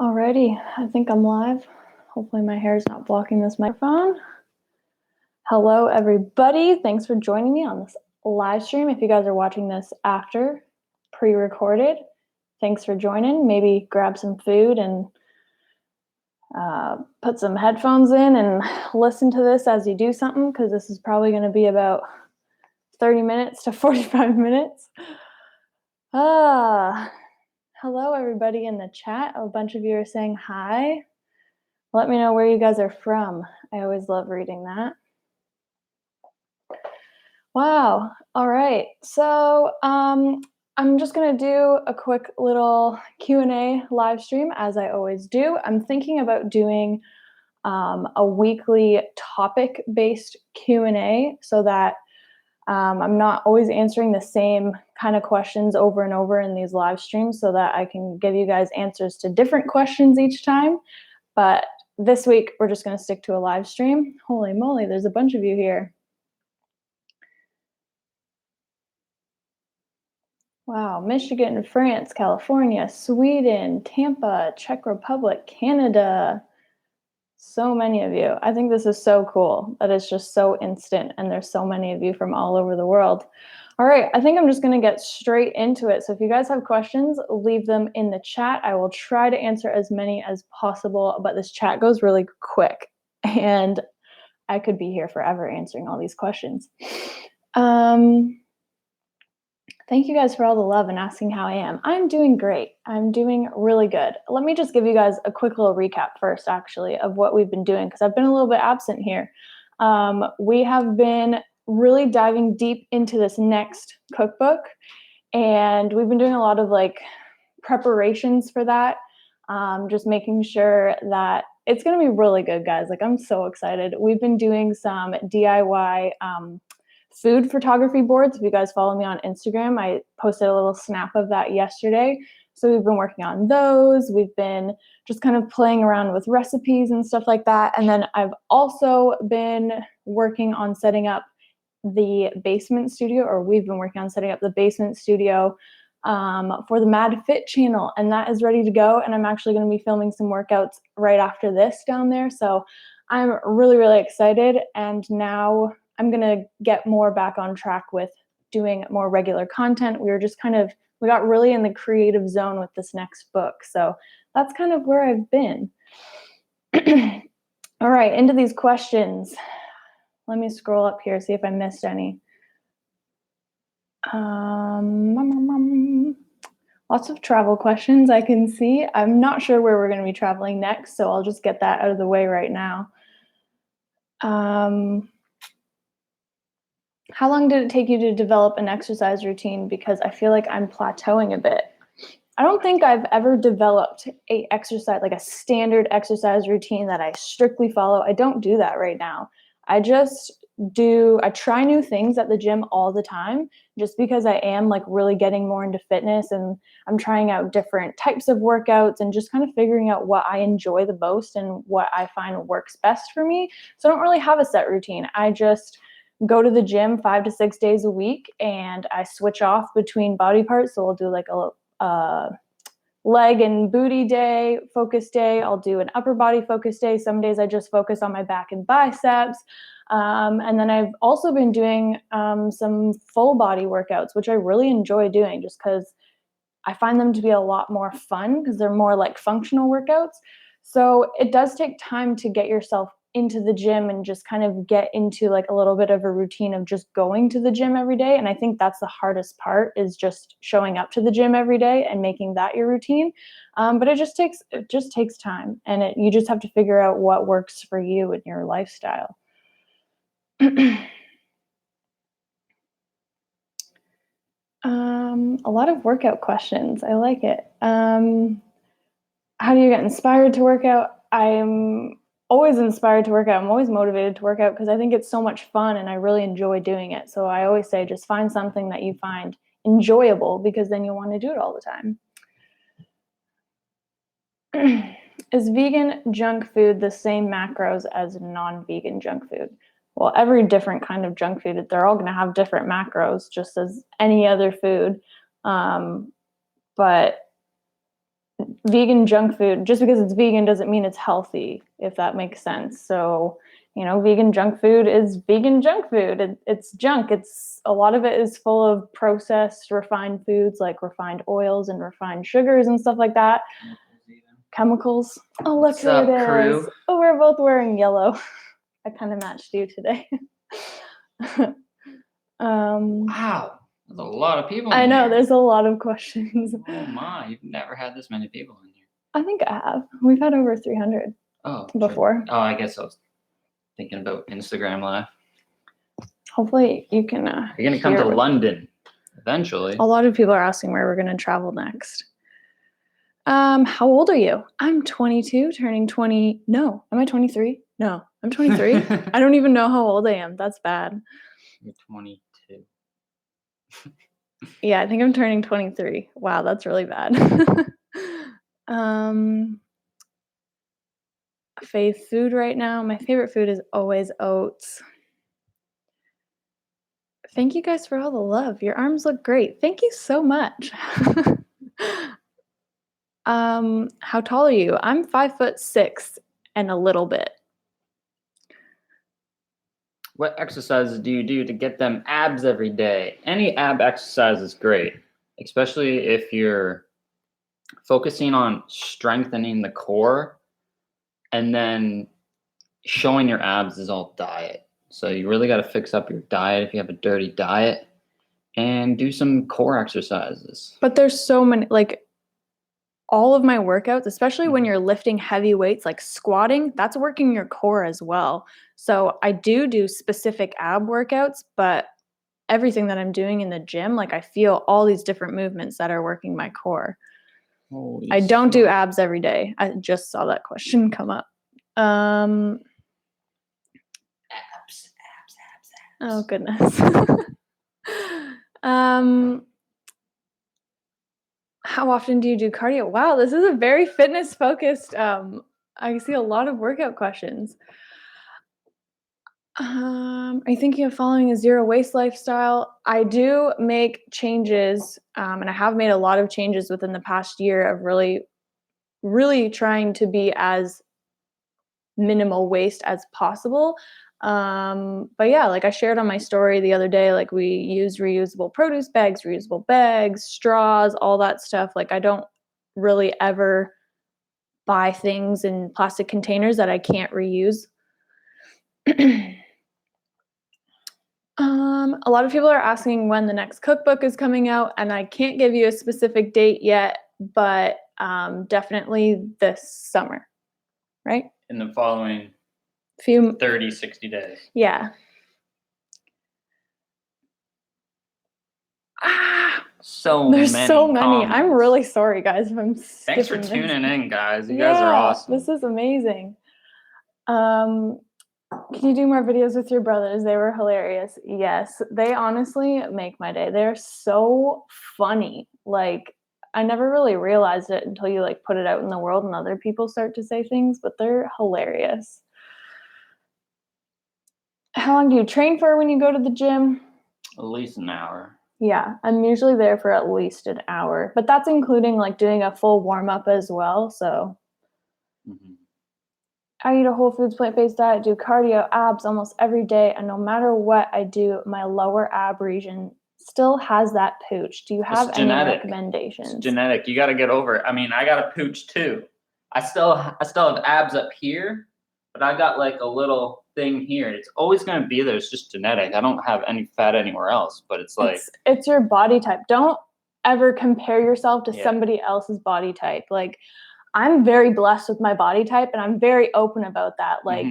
Alrighty, I think I'm live. Hopefully my hair is not blocking this microphone. Hello, everybody. Thanks for joining me on this live stream. If you guys are watching this after, pre-recorded, thanks for joining. Maybe grab some food and put some headphones in and listen to this as you do something, because this is probably going to be about 30 minutes to 45 minutes. Hello, everybody in the chat. A bunch of you are saying hi. Let me know where you guys are from. I always love reading that. Wow. All right. So I'm just going to do a quick little Q&A live stream, as I always do. I'm thinking about doing a weekly topic-based Q&A so that I'm not always answering the same kind of questions over and over in these live streams, so that I can give you guys answers to different questions each time. But this week, we're just going to stick to a live stream. Holy moly, there's a bunch of you here. Wow, Michigan, France, California, Sweden, Tampa, Czech Republic, Canada. So many of you. I think this is so cool that it's just so instant and there's so many of you from all over the world. All right, I think I'm just going to get straight into it. So if you guys have questions, leave them in the chat. I will try to answer as many as possible, but this chat goes really quick and I could be here forever answering all these questions. Thank you guys for all the love and asking how I am. I'm doing great. I'm doing really good. Let me just give you guys a quick little recap first, actually, of what we've been doing, because I've been a little bit absent here. We have been really diving deep into this next cookbook, and we've been doing a lot of preparations for that, just making sure that it's going to be really good, guys. I'm so excited. We've been doing some DIY food photography boards. If you guys follow me on Instagram, I posted a little snap of that yesterday. So we've been working on those. We've been just kind of playing around with recipes and stuff like that. And then I've also been working on setting up the basement studio, or we've been working on setting up the basement studio for the Mad Fit channel. And that is ready to go. And I'm actually going to be filming some workouts right after this down there. So I'm really, really excited. And now I'm going to get more back on track with doing more regular content. We got really in the creative zone with this next book. So that's kind of where I've been. All right, into these questions. Let me scroll up here, see if I missed any. Lots of travel questions I can see. I'm not sure where we're going to be traveling next, so I'll just get that out of the way right now. How long did it take you to develop an exercise routine? Because I feel like I'm plateauing a bit. I don't think I've ever developed a standard exercise routine that I strictly follow. I don't do that right now. I try new things at the gym all the time, just because I am really getting more into fitness, and I'm trying out different types of workouts and just kind of figuring out what I enjoy the most and what I find works best for me. So I don't really have a set routine. I just go to the gym 5 to 6 days a week, and I switch off between body parts. So I'll do a leg and booty day, focus day. I'll do an upper body focus day. Some days I just focus on my back and biceps. And then I've also been doing some full body workouts, which I really enjoy doing, just because I find them to be a lot more fun, because they're more like functional workouts. So it does take time to get yourself into the gym and just kind of get into a little bit of a routine of just going to the gym every day. And I think that's the hardest part, is just showing up to the gym every day and making that your routine. But it just takes time, and you just have to figure out what works for you and your lifestyle. A lot of workout questions. I like it. How do you get inspired to work out? I'm always inspired to work out. I'm always motivated to work out, because I think it's so much fun and I really enjoy doing it. So I always say, just find something that you find enjoyable, because then you'll want to do it all the time. Is vegan junk food the same macros as non-vegan junk food? Well, every different kind of junk food, they're all going to have different macros, just as any other food. But vegan junk food, just because it's vegan doesn't mean it's healthy, if that makes sense. So, vegan junk food is vegan junk food. It's junk. A lot of it is full of processed, refined foods like refined oils and refined sugars and stuff like that. Chemicals. Oh, look who it is. Crew? Oh, we're both wearing yellow. I kind of matched you today. Wow. There's a lot of people I know, there's a lot of questions. Oh my, you've never had this many people in here. I think I have. We've had over 300 before. Oh, I guess I was thinking about Instagram Live. Hopefully you can You're going to come to London eventually. A lot of people are asking where we're going to travel next. How old are you? I'm 22, turning 20. No, am I 23? No, I'm 23. I don't even know how old I am. That's bad. You're 22. Yeah, I think I'm turning 23. Wow, that's really bad. Favorite food right now. My favorite food is always oats. Thank you guys for all the love. Your arms look great. Thank you so much. How tall are you? I'm 5'6" and a little bit. What exercises do you do to get them abs every day? Any ab exercise is great, especially if you're focusing on strengthening the core and then showing your abs is all diet. So you really got to fix up your diet if you have a dirty diet and do some core exercises. But there's so many, like all of my workouts, especially when you're lifting heavy weights, like squatting, that's working your core as well. So I do specific ab workouts, but everything that I'm doing in the gym, like I feel all these different movements that are working my core. I don't do abs every day. I just saw that question come up. Abs. Oh goodness. How often do you do cardio? Wow, this is a very fitness focused. I see a lot of workout questions. Are you thinking of following a zero waste lifestyle? I do make changes, and I have made a lot of changes within the past year of really, really trying to be as minimal waste as possible. But yeah, like I shared on my story the other day, like we use reusable produce bags, reusable bags, straws, all that stuff. Like I don't really ever buy things in plastic containers that I can't reuse. A lot of people are asking when the next cookbook is coming out, and I can't give you a specific date yet, but definitely this summer, right? In the following 30, 60 days. Yeah. There's so many. Comments. I'm really sorry, guys, if I'm Thanks for tuning in, guys. You guys are awesome. This is amazing. Can you do more videos with your brothers? They were hilarious. Yes, they honestly make my day. They're so funny. Like, I never really realized it until you like put it out in the world and other people start to say things, but they're hilarious. How long do you train for when you go to the gym? At least an hour. Yeah, I'm usually there for at least an hour, but that's including like doing a full warm up as well. So I eat a whole foods plant-based diet, do cardio, abs almost every day, and no matter what I do, my lower ab region still has that pooch. Do you have any recommendations? It's genetic. You got to get over it. I mean, I got a pooch too. I still have abs up here, but I got like a little thing here. It's always going to be there. It's just genetic. I don't have any fat anywhere else, but it's like it's your body type. Don't ever compare yourself to somebody else's body type. Like, I'm very blessed with my body type, and I'm very open about that. Like,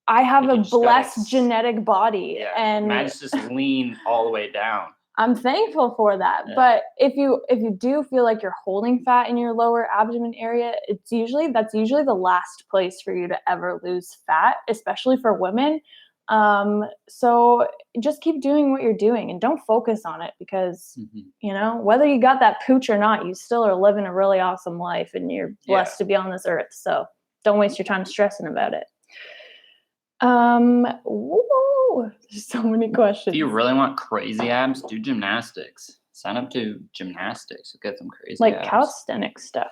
I have a blessed genetic body, and mine's just lean all the way down. I'm thankful for that. Yeah. But if you do feel like you're holding fat in your lower abdomen area, that's usually the last place for you to ever lose fat, especially for women. So just keep doing what you're doing and don't focus on it because, whether you got that pooch or not, you still are living a really awesome life and you're blessed to be on this earth. So don't waste your time stressing about it. There's so many questions. If you really want crazy abs, do gymnastics. Sign up to gymnastics. You'll get some crazy like abs. calisthenics stuff.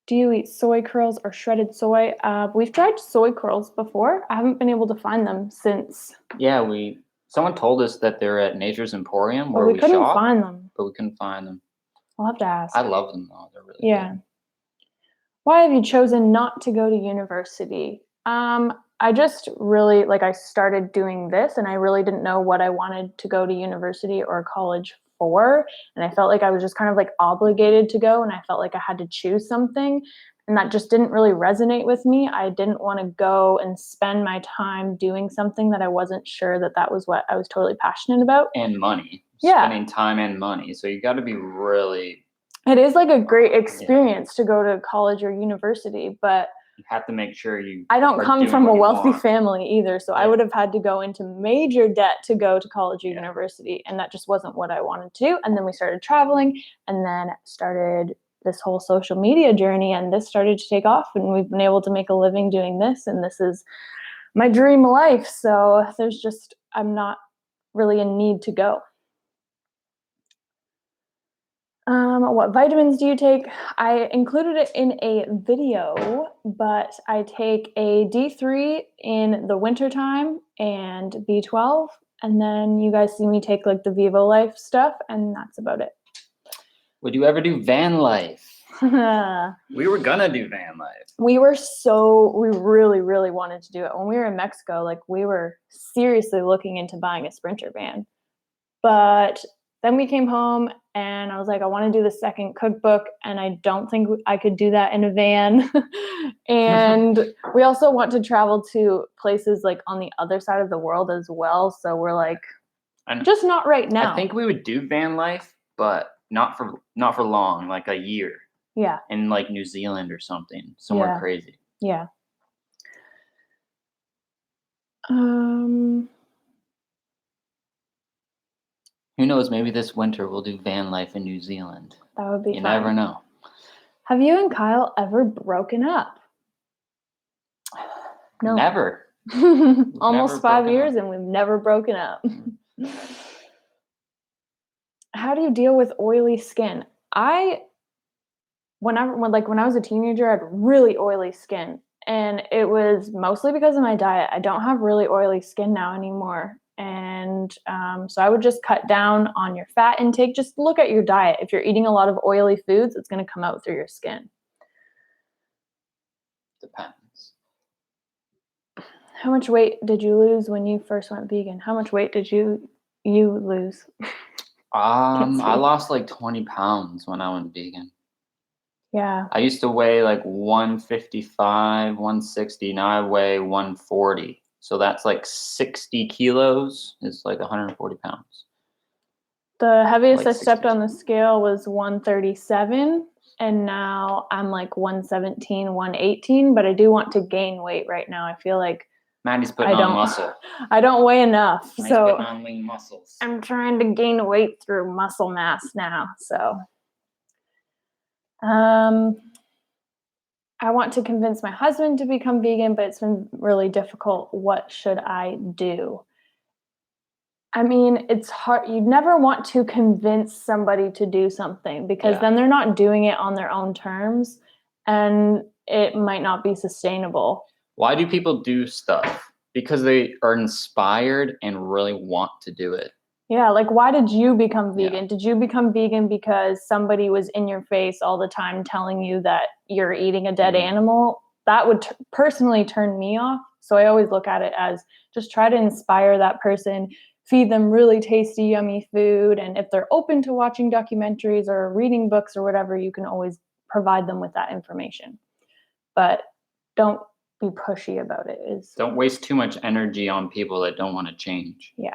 Do you eat soy curls or shredded soy? We've tried soy curls before. I haven't been able to find them since. Yeah, someone told us that they're at Nature's Emporium But where we we couldn't shop, find them. but we couldn't find them. I'll have to ask. I love them though. They're really Yeah. good. Why have you chosen not to go to university? I just really, I started doing this and I really didn't know what I wanted to go to university or college for. And I felt like I was just kind of obligated to go and I felt like I had to choose something. And that just didn't really resonate with me. I didn't want to go and spend my time doing something that I wasn't sure that was what I was totally passionate about. And money. Yeah. Spending time and money. So you got to be really... It is a great experience to go to college or university, but you have to make sure I don't come from a wealthy family either, so I would have had to go into major debt to go to college or university, and that just wasn't what I wanted to do. And then we started traveling, and then started this whole social media journey, and this started to take off, and we've been able to make a living doing this, and this is my dream life. So I'm not really in need to go. What vitamins do you take? I included it in a video, but I take a D3 in the wintertime and B12. And then you guys see me take the Vivo Life stuff, and that's about it. Would you ever do van life? We were gonna do van life. We really, really wanted to do it. When we were in Mexico, we were seriously looking into buying a Sprinter van. But then we came home and I was like, I want to do the second cookbook, and I don't think I could do that in a van. And we also want to travel to places on the other side of the world as well. So we're just not right now. I think we would do van life, but not for long, a year. Yeah. In New Zealand or something, somewhere crazy. Yeah. Who knows? Maybe this winter we'll do van life in New Zealand. That would be fun. You never know. Have you and Kyle ever broken up? No. Never. Almost 5 years and we've never broken up. How do you deal with oily skin? When I was a teenager, I had really oily skin, and it was mostly because of my diet. I don't have really oily skin now anymore. And so I would just cut down on your fat intake. Just look at your diet. If you're eating a lot of oily foods, it's going to come out through your skin. Depends. How much weight did you lose when you first went vegan? How much weight did you lose? I lost 20 pounds when I went vegan. Yeah. I used to weigh 155, 160. Now I weigh 140. So that's 60 kilos is 140 pounds. The heaviest I stepped on the scale was 137. And now I'm 117, 118. But I do want to gain weight right now. I feel like Maddie's putting on muscle. I don't weigh enough. Maddie's so putting on lean muscles. I'm trying to gain weight through muscle mass now. So I want to convince my husband to become vegan, but it's been really difficult. What should I do? I mean, it's hard. You never want to convince somebody to do something because then they're not doing it on their own terms and it might not be sustainable. Why do people do stuff? Because they are inspired and really want to do it. Yeah, why did you become vegan? Did you become vegan because somebody was in your face all the time telling you that you're eating a dead animal? That would personally turn me off. So I always look at it as just try to inspire that person, feed them really tasty, yummy food. And if they're open to watching documentaries or reading books or whatever, you can always provide them with that information. But don't be pushy about it. Don't waste too much energy on people that don't want to change. Yeah.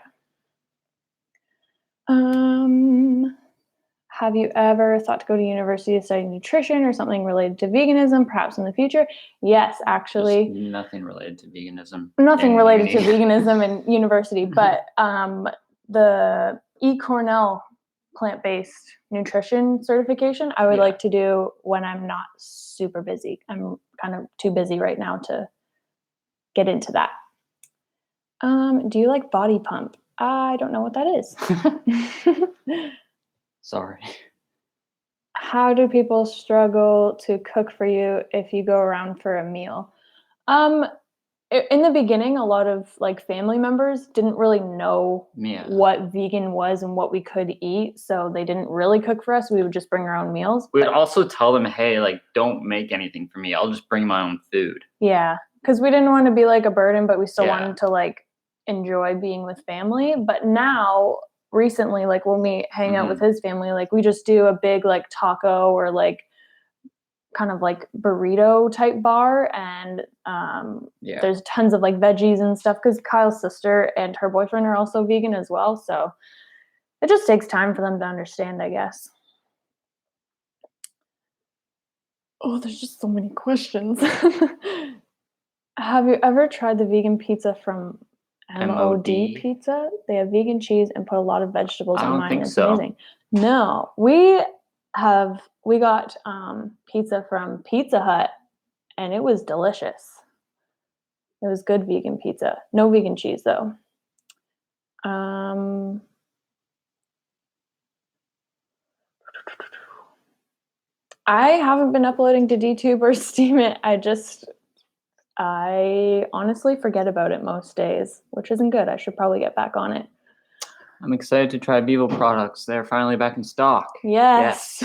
Have you ever thought to go to university to study nutrition or something related to veganism, perhaps in the future? Yes, actually. Just nothing related to veganism. Nothing related to veganism in university, but the Cornell plant-based nutrition certification, I would like to do when I'm not super busy. I'm kind of too busy right now to get into that. Do you like body pump? I don't know what that is. Sorry. How do people struggle to cook for you if you go around for a meal? In the beginning, a lot of like family members didn't really know Yeah. what vegan was and what we could eat, so they didn't really cook for us. We would just bring our own meals. We'd also tell them, hey, like, don't make anything for me. I'll just bring my own food. Yeah, because we didn't want to be like a burden, but we still Yeah. wanted to like enjoy being with family. But now, recently, like when we hang out with his family, like we just do a big like taco or like kind of like burrito type bar, and there's tons of like veggies and stuff because Kyle's sister and her boyfriend are also vegan as well, so it just takes time for them to understand, I guess. Oh, there's just so many questions. Have you ever tried the vegan pizza from MOD MOD? Pizza? They have vegan cheese and put a lot of vegetables I on don't mine. think It's so. amazing. No, we got pizza from Pizza Hut, and it was delicious. It was good vegan pizza. No vegan cheese though. I haven't been uploading to DTube or Steam it. I honestly forget about it most days, which isn't good. I should probably get back on it. I'm excited to try Vivo products. They're finally back in stock. Yes.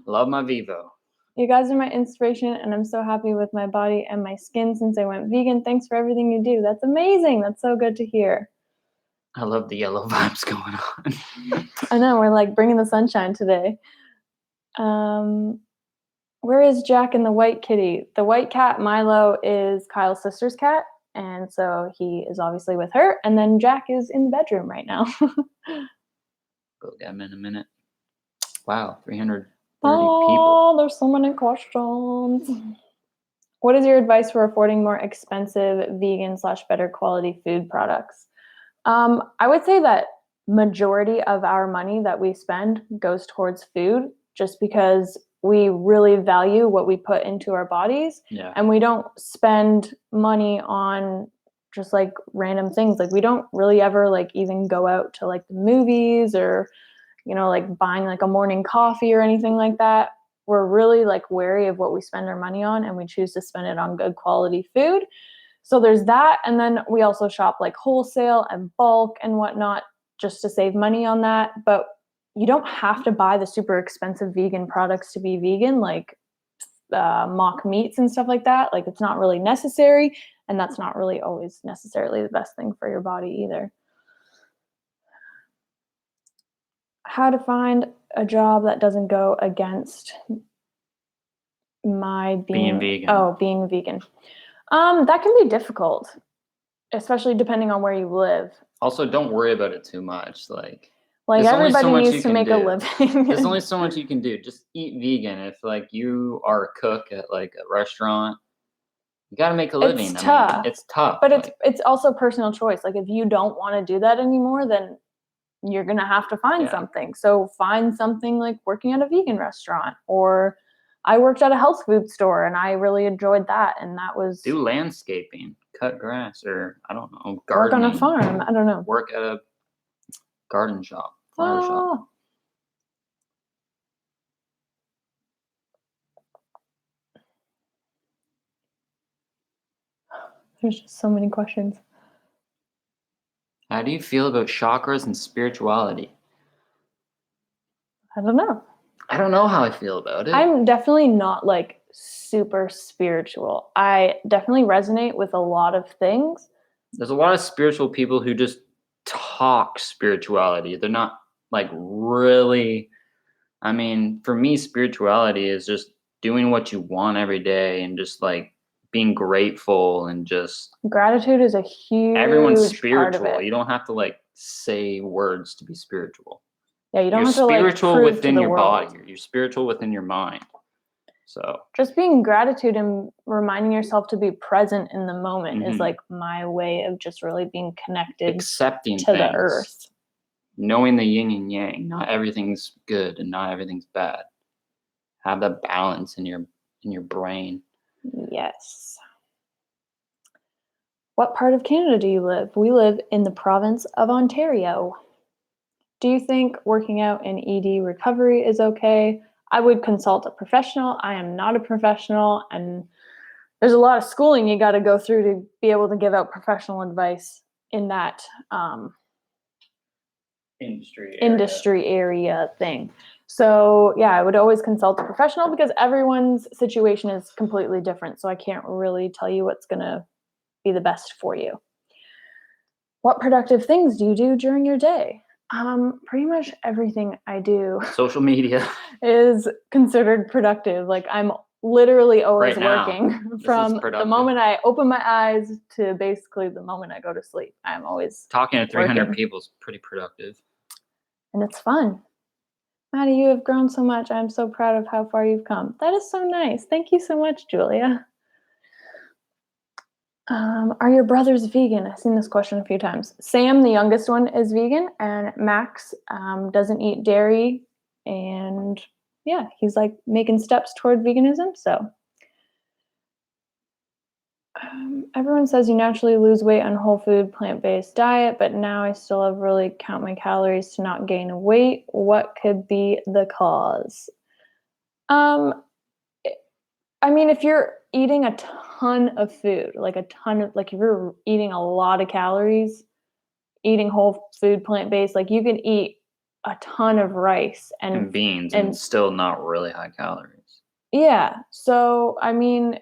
Love my Vivo. You guys are my inspiration, and I'm so happy with my body and my skin since I went vegan. Thanks for everything you do. That's amazing. That's so good to hear. I love the yellow vibes going on. I know, we're like bringing the sunshine today. Where is Jack and the white kitty? The white cat, Milo, is Kyle's sister's cat, and so he is obviously with her, and then Jack is in the bedroom right now. Go get him in a minute. Wow, 330 Oh, people. there's so many questions. What is your advice for affording more expensive vegan / better quality food products? I would say that majority of our money that we spend goes towards food, just because we really value what we put into our bodies. Yeah. And we don't spend money on just like random things. Like we don't really ever like even go out to like the movies or, you know, like buying like a morning coffee or anything like that. We're really like wary of what we spend our money on, and we choose to spend it on good quality food. So there's that. And then we also shop like wholesale and bulk and whatnot just to save money on that. But you don't have to buy the super expensive vegan products to be vegan, like mock meats and stuff like that. Like it's not really necessary. And that's not really always necessarily the best thing for your body either. How to find a job that doesn't go against my being vegan. Oh, being vegan. That can be difficult, especially depending on where you live. Also, don't worry about it too much. Like everybody needs to make a living. There's only so much you can do. Just eat vegan. If like you are a cook at like a restaurant, you got to make a living. It's tough. I mean, it's tough. But it's also personal choice. Like if you don't want to do that anymore, then you're going to have to find something. So find something like working at a vegan restaurant, or I worked at a health food store and I really enjoyed that. And that was do landscaping, cut grass, or I don't know, gardening. Work on a farm. I don't know. Work at a garden shop, flower shop. There's just so many questions. How do you feel about chakras and spirituality? I don't know. I don't know how I feel about it. I'm definitely not like super spiritual. I definitely resonate with a lot of things. There's a lot of spiritual people who just talk spirituality. They're not like really, I mean, for me, spirituality is just doing what you want every day and just like being grateful and just gratitude is a huge everyone's spiritual. Part of it. You don't have to like say words to be spiritual. Yeah, you don't You're have to like spiritual prove within to the your world. body. You're spiritual within your mind. So just being gratitude and reminding yourself to be present in the moment is like my way of just really being connected, accepting to things, the earth, knowing the yin and yang. Not everything's good and not everything's bad. Have that balance in your brain. Yes. What part of Canada do you live? We live in the province of Ontario. Do you think working out in ED recovery is okay? I would consult a professional. I am not a professional, and there's a lot of schooling you got to go through to be able to give out professional advice in that industry area thing. So yeah, I would always consult a professional because everyone's situation is completely different. So I can't really tell you what's going to be the best for you. What productive things do you do during your day? Pretty much everything I do Social media is considered productive. Like I'm literally always right now, working from the moment I open my eyes to basically the moment I go to sleep. I'm always talking to 300 working. people is pretty productive. And it's fun. Maddie, you have grown so much. I'm so proud of how far you've come. That is so nice. Thank you so much, Julia. Are your brothers vegan? I've seen this question a few times. Sam, the youngest one, is vegan, and Max doesn't eat dairy. And yeah, he's like making steps toward veganism. So everyone says you naturally lose weight on whole food, plant-based diet, but now I still have really count my calories to not gain weight. What could be the cause? I mean, if you're eating a ton of food, like if you're eating a lot of calories, eating whole food, plant-based, like you can eat a ton of rice and beans and still not really high calories. Yeah. So, I mean,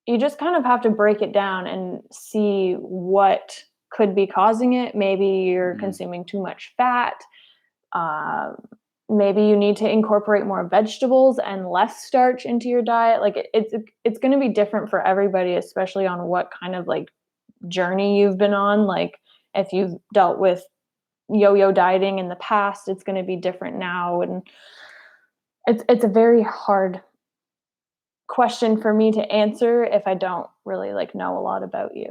you just kind of have to break it down and see what could be causing it. Maybe you're consuming too much fat. Maybe you need to incorporate more vegetables and less starch into your diet. Like it's going to be different for everybody, especially on what kind of like journey you've been on. Like if you've dealt with yo-yo dieting in the past, it's going to be different now. And it's a very hard question for me to answer if I don't really like know a lot about you.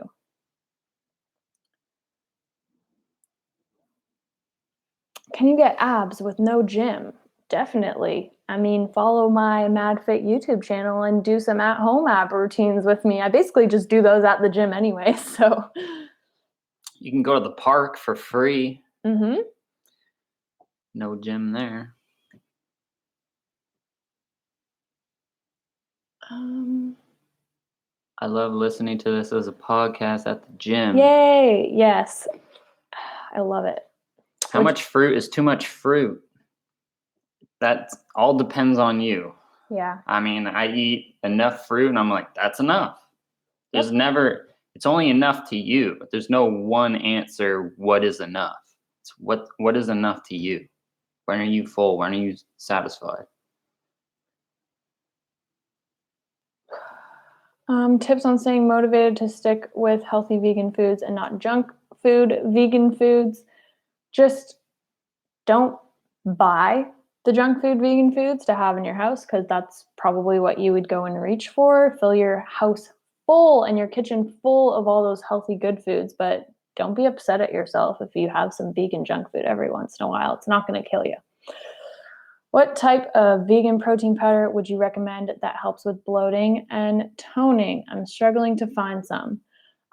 Can you get abs with no gym? Definitely. I mean, follow my MadFit YouTube channel and do some at-home ab routines with me. I basically just do those at the gym anyway, so. You can go to the park for free. Mm-hmm. No gym there. I love listening to this as a podcast at the gym. Yay! Yes. I love it. How much fruit is too much fruit? That all depends on you. Yeah. I mean, I eat enough fruit and I'm like, that's enough. There's never, it's only enough to you. There's no one answer, what is enough? It's what is enough to you? When are you full? When are you satisfied? Tips on staying motivated to stick with healthy vegan foods and not junk food, vegan foods. Just don't buy the junk food, vegan foods to have in your house because that's probably what you would go and reach for. Fill your house full and your kitchen full of all those healthy, good foods, but don't be upset at yourself if you have some vegan junk food every once in a while. It's not going to kill you. What type of vegan protein powder would you recommend that helps with bloating and toning? I'm struggling to find some.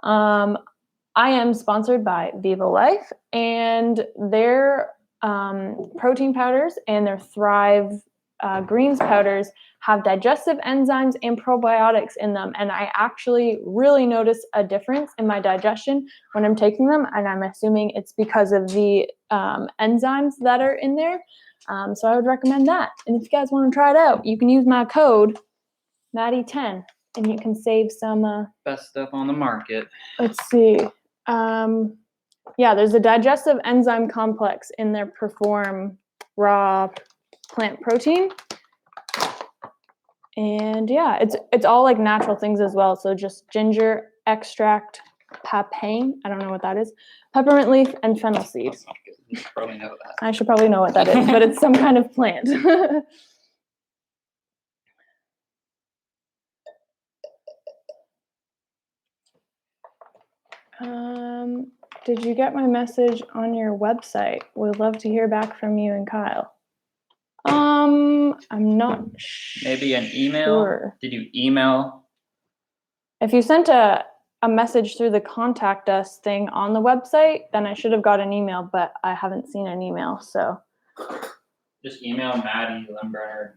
I am sponsored by Viva Life, and their protein powders and their Thrive greens powders have digestive enzymes and probiotics in them. And I actually really notice a difference in my digestion when I'm taking them. And I'm assuming it's because of the enzymes that are in there. So I would recommend that. And if you guys want to try it out, you can use my code Maddie10 and you can save some best stuff on the market. Let's see. Yeah, there's a digestive enzyme complex in their Perform raw plant protein. And yeah, it's all like natural things as well. So just ginger extract, papain, I don't know what that is, peppermint leaf, and fennel seed. You should probably know that. I should probably know what that is, but it's some kind of plant. Did you get my message on your website? We'd love to hear back from you and Kyle. I'm not sure. Maybe an email? Did you email? If you sent a message through the contact us thing on the website, then I should have got an email, but I haven't seen an email, so. Just email Maddie Lymburner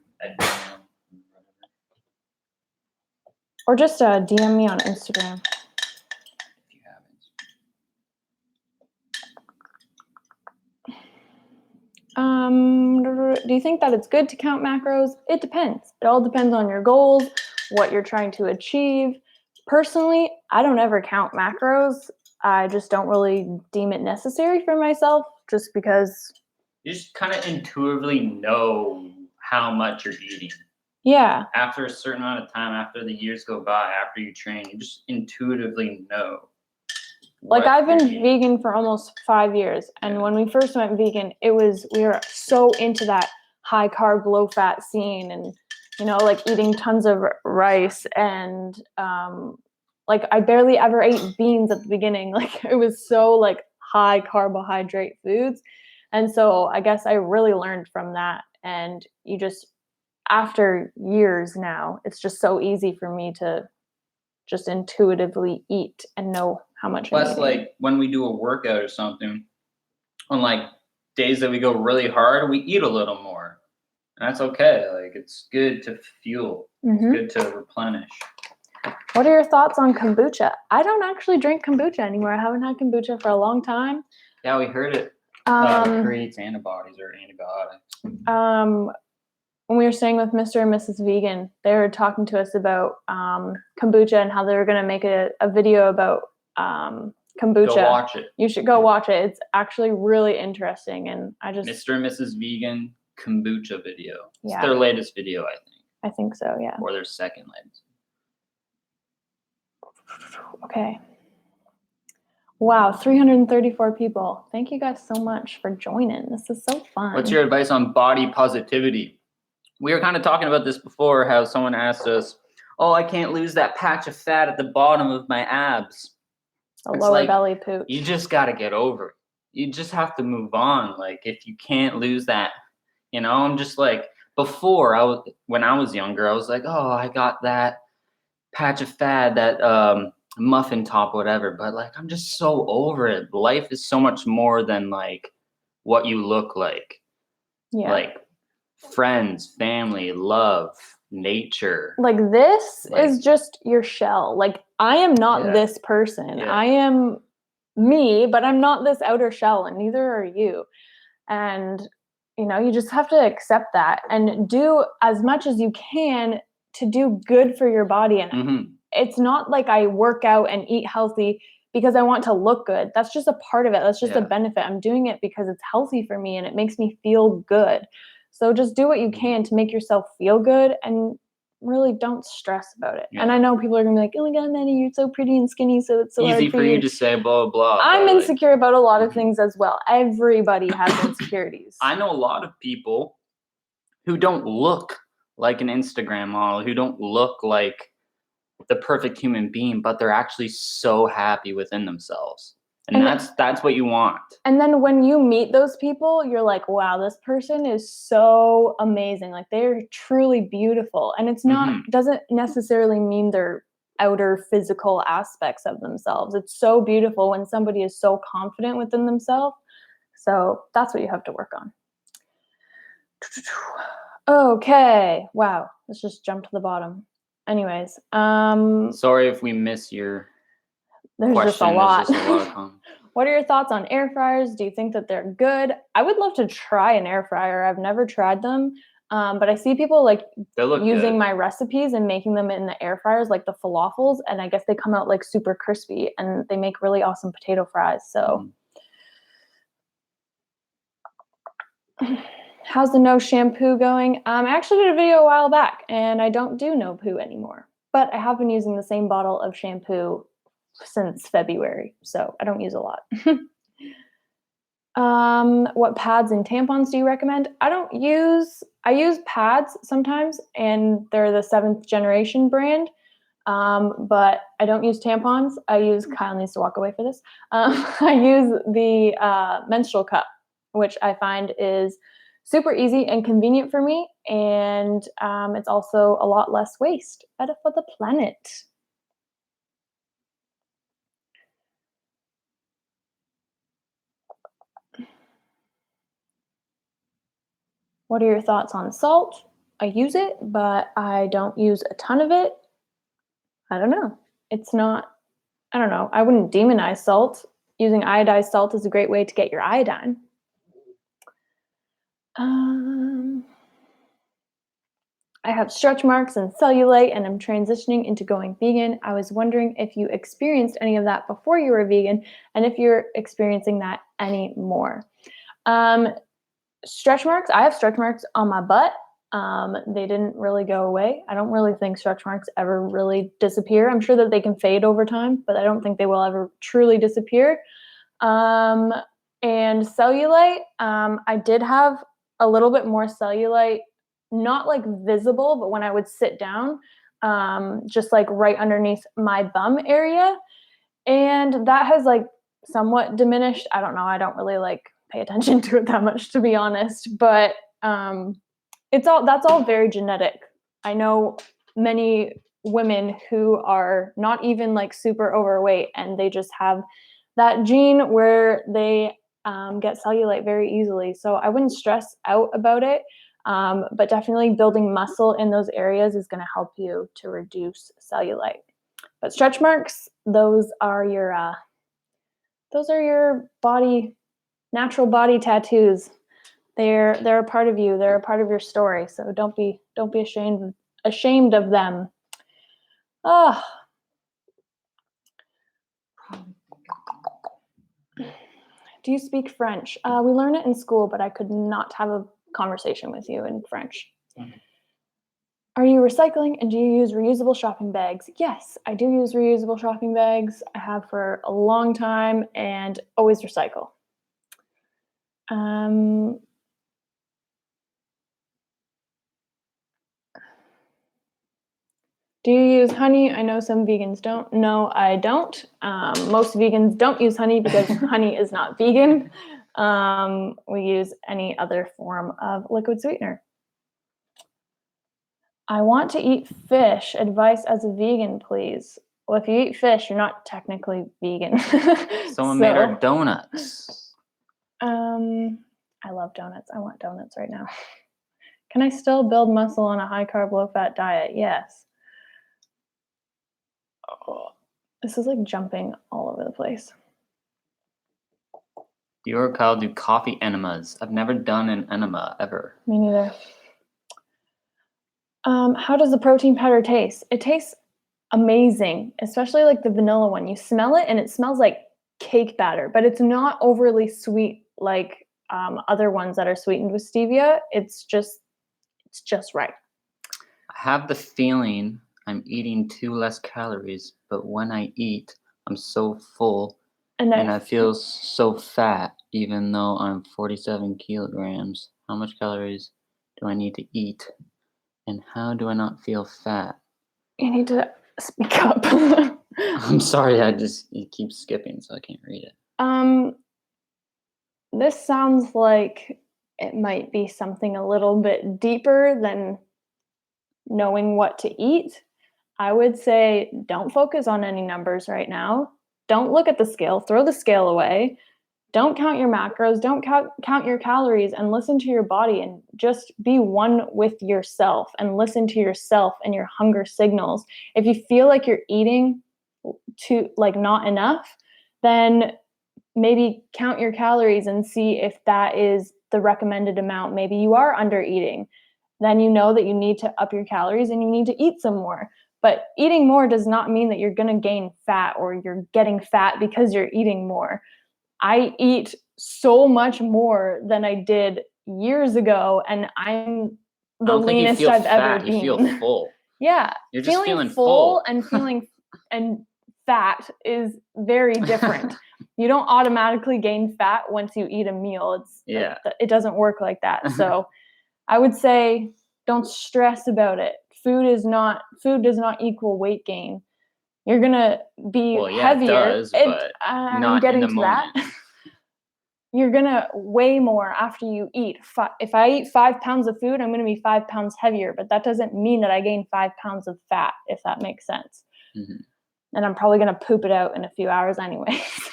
Or just DM me on Instagram. If you haven't. Do you think that it's good to count macros? It depends. It all depends on your goals, what you're trying to achieve. Personally, I don't ever count macros. I just don't really deem it necessary for myself, just because. You just kind of intuitively know how much you're eating. Yeah. After a certain amount of time, after the years go by, after you train, you just intuitively know. Like, I've been vegan for almost 5 years, and when we first went vegan, we were so into that high carb, low fat scene, and like eating tons of rice, and like I barely ever ate beans at the beginning. Like, it was so like high carbohydrate foods, and so I guess I really learned from that. And you just, after years now, it's just so easy for me to just intuitively eat and know how much I'm Plus, eating. like when we do a workout or something, on like days that we go really hard, we eat a little more. And that's okay. Like, it's good to fuel. Mm-hmm. It's good to replenish. What are your thoughts on kombucha? I don't actually drink kombucha anymore. I haven't had kombucha for a long time. Yeah, we heard it creates antibodies or antibiotics. When we were staying with Mr. and Mrs. Vegan, they were talking to us about kombucha and how they were going to make a video about kombucha. Go watch it. You should go watch it. It's actually really interesting. And Mr. and Mrs. Vegan kombucha video. It's Yeah. their latest video, I think. I think so, yeah. Or their second latest. Okay. Wow, 334 people. Thank you guys so much for joining. This is so fun. What's your advice on body positivity? We were kind of talking about this before, how someone asked us, oh, I can't lose that patch of fat at the bottom of my abs. The lower belly pooch. You just got to get over it. You just have to move on. Like, if you can't lose that, I'm just like, before, when I was younger, I was like, oh, I got that patch of fat, that muffin top, whatever. But like, I'm just so over it. Life is so much more than like what you look like. Yeah. Like, friends, family, love, nature. Like, this is just your shell. Like, I am not this person. Yeah. I am me, but I'm not this outer shell, and neither are you. And you just have to accept that and do as much as you can to do good for your body. And it's not like I work out and eat healthy because I want to look good. That's just a part of it. That's just a benefit. I'm doing it because it's healthy for me and it makes me feel good. So just do what you can to make yourself feel good and really don't stress about it. And I know people are gonna be like, oh my God, Maddie, you're so pretty and skinny, so it's so easy hard for you to say blah, blah. I'm insecure about a lot of things as well. Everybody has insecurities. I know a lot of people who don't look like an Instagram model, who don't look like the perfect human being, but they're actually so happy within themselves. And that's what you want. And then when you meet those people, you're like, wow, this person is so amazing. Like, they're truly beautiful. And it's not, doesn't necessarily mean they're outer physical aspects of themselves. It's so beautiful when somebody is so confident within themselves. So that's what you have to work on. Okay. Wow. Let's just jump to the bottom. Anyways. Sorry if we miss your There's question. Just a lot. There's just a lot of comments. What are your thoughts on air fryers? Do you think that they're good? I would love to try an air fryer. I've never tried them. But I see people like using my recipes and making them in the air fryers, like the falafels, and I guess they come out like super crispy and they make really awesome potato fries. So how's the no shampoo going? I actually did a video a while back and I don't do no poo anymore, but I have been using the same bottle of shampoo since February, so I don't use a lot. What pads and tampons do you recommend? I use pads sometimes, and they're the 7th generation brand, but I don't use tampons. Kyle needs to walk away for this. I use the menstrual cup, which I find is super easy and convenient for me, and it's also a lot less waste. Better for the planet. What are your thoughts on salt? I use it, but I don't use a ton of it. I don't know. It's not, I don't know. I wouldn't demonize salt. Using iodized salt is a great way to get your iodine. I have stretch marks and cellulite, and I'm transitioning into going vegan. I was wondering if you experienced any of that before you were vegan, and if you're experiencing that anymore. Stretch marks, I have stretch marks on my butt. They didn't really go away. I don't really think stretch marks ever really disappear. I'm sure that they can fade over time, but I don't think they will ever truly disappear. And cellulite, I did have a little bit more cellulite, not like visible, but when I would sit down, just like right underneath my bum area. And that has like somewhat diminished. I don't know. I don't really like pay attention to it that much, to be honest, but that's all very genetic. I know many women who are not even like super overweight, and they just have that gene where they get cellulite very easily. So I wouldn't stress out about it, but definitely building muscle in those areas is going to help you to reduce cellulite. But stretch marks, those are your body, natural body tattoos. They're a part of you. They're a part of your story. So don't be ashamed of them. Oh. Do you speak French? We learn it in school, but I could not have a conversation with you in French. Mm-hmm. Are you recycling, and do you use reusable shopping bags? Yes, I do use reusable shopping bags. I have for a long time, and always recycle. Do you use honey? I know some vegans don't. No, I don't. Most vegans don't use honey because honey is not vegan. We use any other form of liquid sweetener. I want to eat fish. Advice as a vegan, please. Well, if you eat fish, you're not technically vegan. Someone made our donuts. I love donuts. I want donuts right now. Can I still build muscle on a high-carb, low-fat diet? Yes. Oh, this is like jumping all over the place. You or Kyle do coffee enemas. I've never done an enema ever. Me neither. How does the protein powder taste? It tastes amazing, especially like the vanilla one. You smell it and it smells like cake batter, but it's not overly sweet like other ones that are sweetened with stevia. It's just right. I have the feeling I'm eating 2 less calories, but when I eat, I'm so full and I feel so fat, even though I'm 47 kilograms. How much calories do I need to eat? And how do I not feel fat? You need to speak up. I'm sorry, it keeps skipping, so I can't read it. This sounds like it might be something a little bit deeper than knowing what to eat. I would say don't focus on any numbers right now. Don't look at the scale. Throw the scale away. Don't count your macros. Don't count your calories, and listen to your body, and just be one with yourself and listen to yourself and your hunger signals. If you feel like you're eating not enough, then maybe count your calories and see if that is the recommended amount. Maybe you are under eating. Then you know that you need to up your calories and you need to eat some more. But eating more does not mean that you're going to gain fat or you're getting fat because you're eating more. I eat so much more than I did years ago, and I'm the leanest I've ever been. You feel full. Yeah. You're just feeling full and feeling and fat is very different. You don't automatically gain fat once you eat a meal. It doesn't work like that. So I would say don't stress about it. Food does not equal weight gain. You're gonna be heavier. It does, but I'm getting to that. You're gonna weigh more after you eat. If I eat 5 pounds of food, I'm gonna be 5 pounds heavier, but that doesn't mean that I gain 5 pounds of fat, if that makes sense. Mm-hmm. And I'm probably gonna poop it out in a few hours anyways.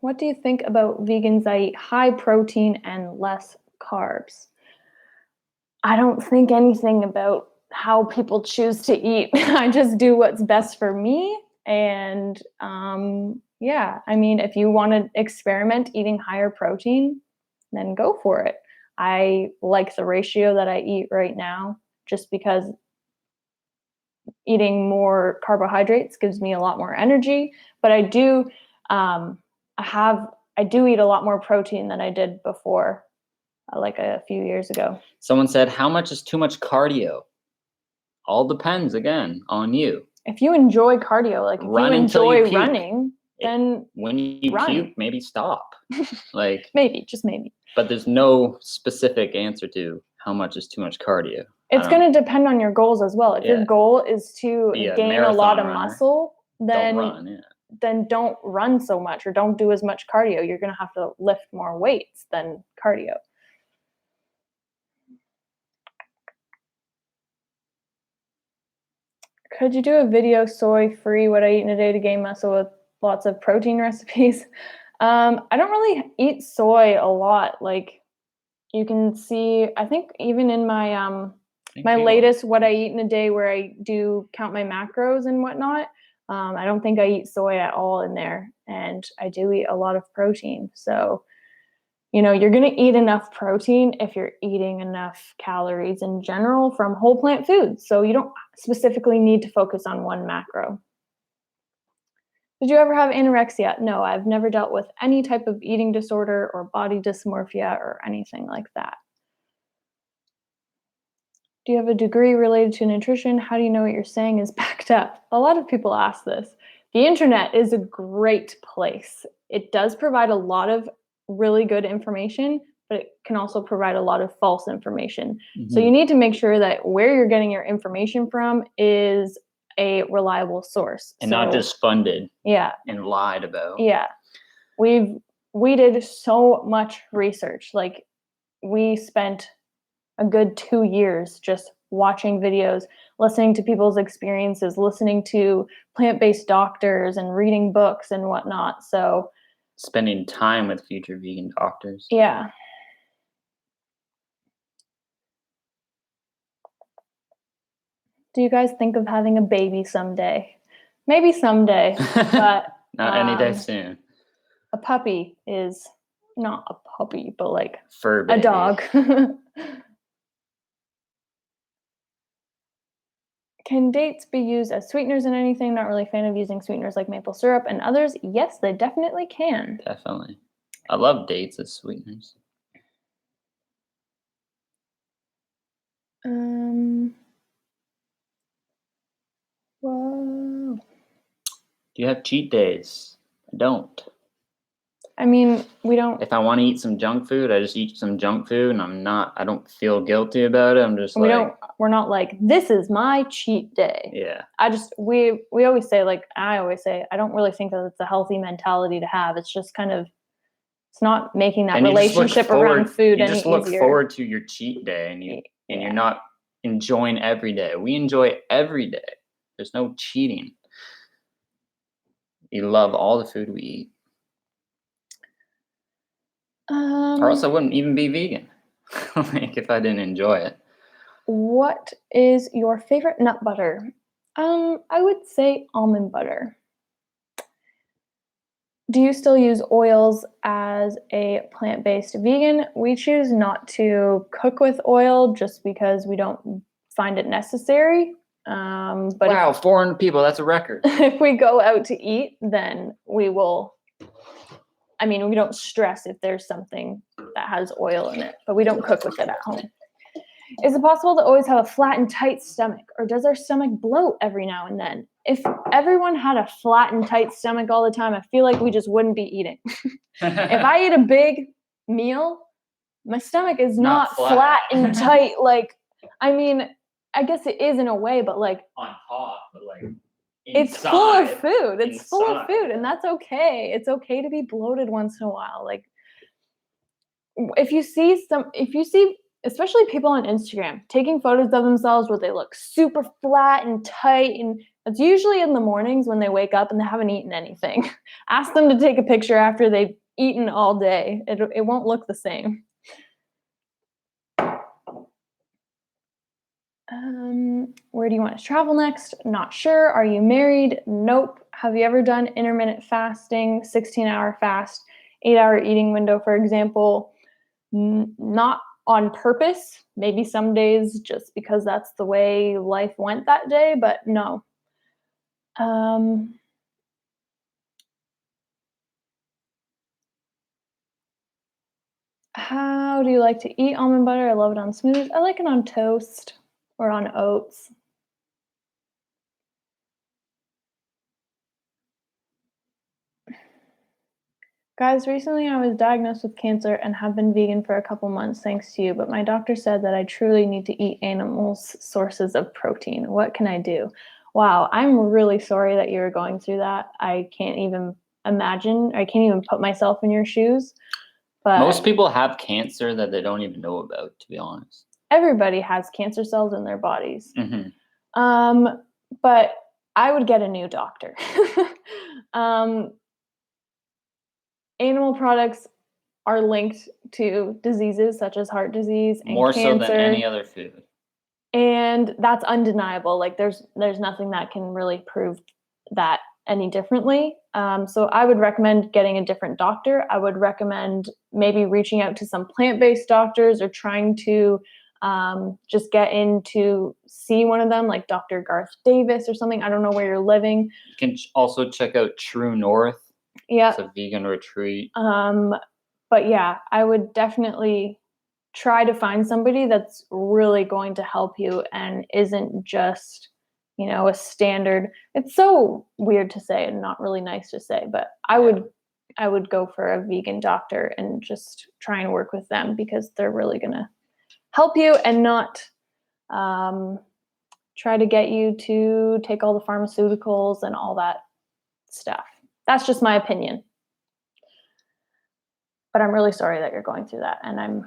What do you think about vegans that eat high protein and less carbs? I don't think anything about how people choose to eat. I just do what's best for me. And yeah, I mean, if you want to experiment eating higher protein, then go for it. I like the ratio that I eat right now just because eating more carbohydrates gives me a lot more energy. But I do eat a lot more protein than I did before, like a few years ago. Someone said, how much is too much cardio? All depends, again, on you. If you enjoy cardio, like if Run you until you enjoy puke. running, then when you run. puke, maybe stop. Like maybe, just maybe. But there's no specific answer to how much is too much cardio. It's going to depend on your goals as well. If your goal is to gain a lot of muscle, then don't run so much or don't do as much cardio. You're going to have to lift more weights than cardio. Could you do a video soy-free what I eat in a day to gain muscle with lots of protein recipes? I don't really eat soy a lot. Like you can see, I think even in my my latest what I eat in a day where I do count my macros and whatnot, I don't think I eat soy at all in there, and I do eat a lot of protein. So, you're going to eat enough protein if you're eating enough calories in general from whole plant foods. So you don't specifically need to focus on one macro. Did you ever have anorexia? No, I've never dealt with any type of eating disorder or body dysmorphia or anything like that. Do you have a degree related to nutrition? How do you know what you're saying is backed up? A lot of people ask this. The internet is a great place. It does provide a lot of really good information, but it can also provide a lot of false information. Mm-hmm. So you need to make sure that where you're getting your information from is a reliable source. And not just funded. Yeah. And lied about. Yeah. We did so much research. Like we spent a good 2 years just watching videos, listening to people's experiences, listening to plant-based doctors and reading books and whatnot. So spending time with future vegan doctors. Yeah. Do you guys think of having a baby someday? Maybe someday, but not any day soon. A puppy is not a puppy, but like fur baby. A dog. Can dates be used as sweeteners in anything? Not really a fan of using sweeteners like maple syrup and others. Yes, they definitely can. Definitely. I love dates as sweeteners. Whoa. Do you have cheat days? I don't. I mean, we don't. If I want to eat some junk food, I just eat some junk food, and I don't feel guilty about it. I'm just we're not like, this is my cheat day. Yeah. We always say, like, I always say, I don't really think that it's a healthy mentality to have. It's just kind of, it's not making that relationship around food any easier. You just look forward to your cheat day, and you're not enjoying every day. We enjoy every day. There's no cheating. You love all the food we eat. Or else I wouldn't even be vegan. Like if I didn't enjoy it. What is your favorite nut butter? I would say almond butter. Do you still use oils as a plant-based vegan? We choose not to cook with oil just because we don't find it necessary. But wow, 400 people, that's a record. If we go out to eat, then we will. I mean, we don't stress if there's something that has oil in it, but we don't cook with it at home. Is it possible to always have a flat and tight stomach, or does our stomach bloat every now and then? If everyone had a flat and tight stomach all the time, I feel like we just wouldn't be eating. If I eat a big meal, my stomach is not flat and tight. Like, I mean, I guess it is in a way, but like on top, but like inside, it's full of food. It's full of food, and that's okay. It's okay to be bloated once in a while. Like if you see especially people on Instagram taking photos of themselves where they look super flat and tight and It's usually in the mornings when they wake up and they haven't eaten anything. Ask them to take a picture after they've eaten all day. It won't look the same. Where do you want to travel next? Not sure. Are you married? Nope. Have you ever done intermittent fasting, 16-hour fast, 8-hour eating window, for example? Not on purpose. Maybe some days just because that's the way life went that day, but no. How do you like to eat almond butter? I love it on smoothies. I like it on toast or on oats. Guys, recently I was diagnosed with cancer and have been vegan for a couple months thanks to you, but my doctor said that I truly need to eat animals' sources of protein. What can I do? Wow, I'm really sorry that you're going through that. I can't even imagine. I can't even put myself in your shoes. But most people have cancer that they don't even know about, to be honest. Everybody has cancer cells in their bodies. Mm-hmm. But I would get a new doctor. Animal products are linked to diseases such as heart disease and more cancer. So than any other food. And that's undeniable. Like there's nothing that can really prove that any differently. So I would recommend getting a different doctor. I would recommend maybe reaching out to some plant-based doctors or trying to just get in to see one of them, like Dr. Garth Davis or something. I don't know where you're living. You can also check out True North. Yeah. It's a vegan retreat. But yeah, I would definitely try to find somebody that's really going to help you and isn't just, a standard. It's so weird to say and not really nice to say, but I would go for a vegan doctor and just try and work with them because they're really going to help you and not try to get you to take all the pharmaceuticals and all that stuff. That's just my opinion. But I'm really sorry that you're going through that. And I'm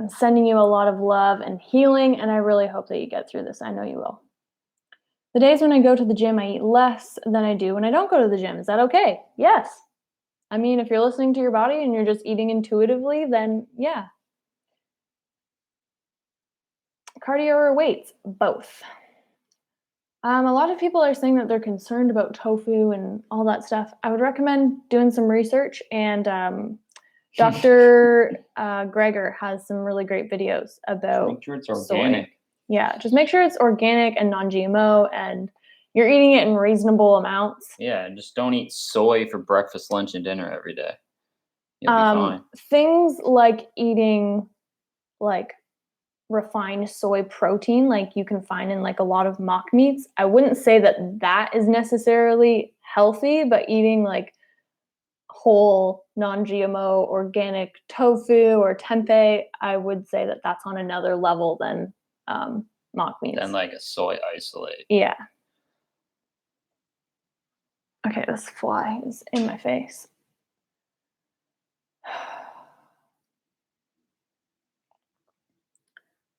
sending you a lot of love and healing, and I really hope that you get through this. I know you will. The days when I go to the gym, I eat less than I do when I don't go to the gym. Is that okay? Yes. I mean, if you're listening to your body and you're just eating intuitively, then yeah. Cardio or weights? Both. A lot of people are saying that they're concerned about tofu and all that stuff. I would recommend doing some research, and Dr. Greger has some really great videos about make sure it's organic. Soy. Yeah, just make sure it's organic and non-GMO and you're eating it in reasonable amounts. Yeah, just don't eat soy for breakfast, lunch, and dinner every day. You'll be fine. Things like eating like refined soy protein like you can find in like a lot of mock meats. I wouldn't say that is necessarily healthy, but eating like whole non-GMO organic tofu or tempeh, I would say that that's on another level than mock meats. Than like a soy isolate. Yeah. Okay, this fly is in my face.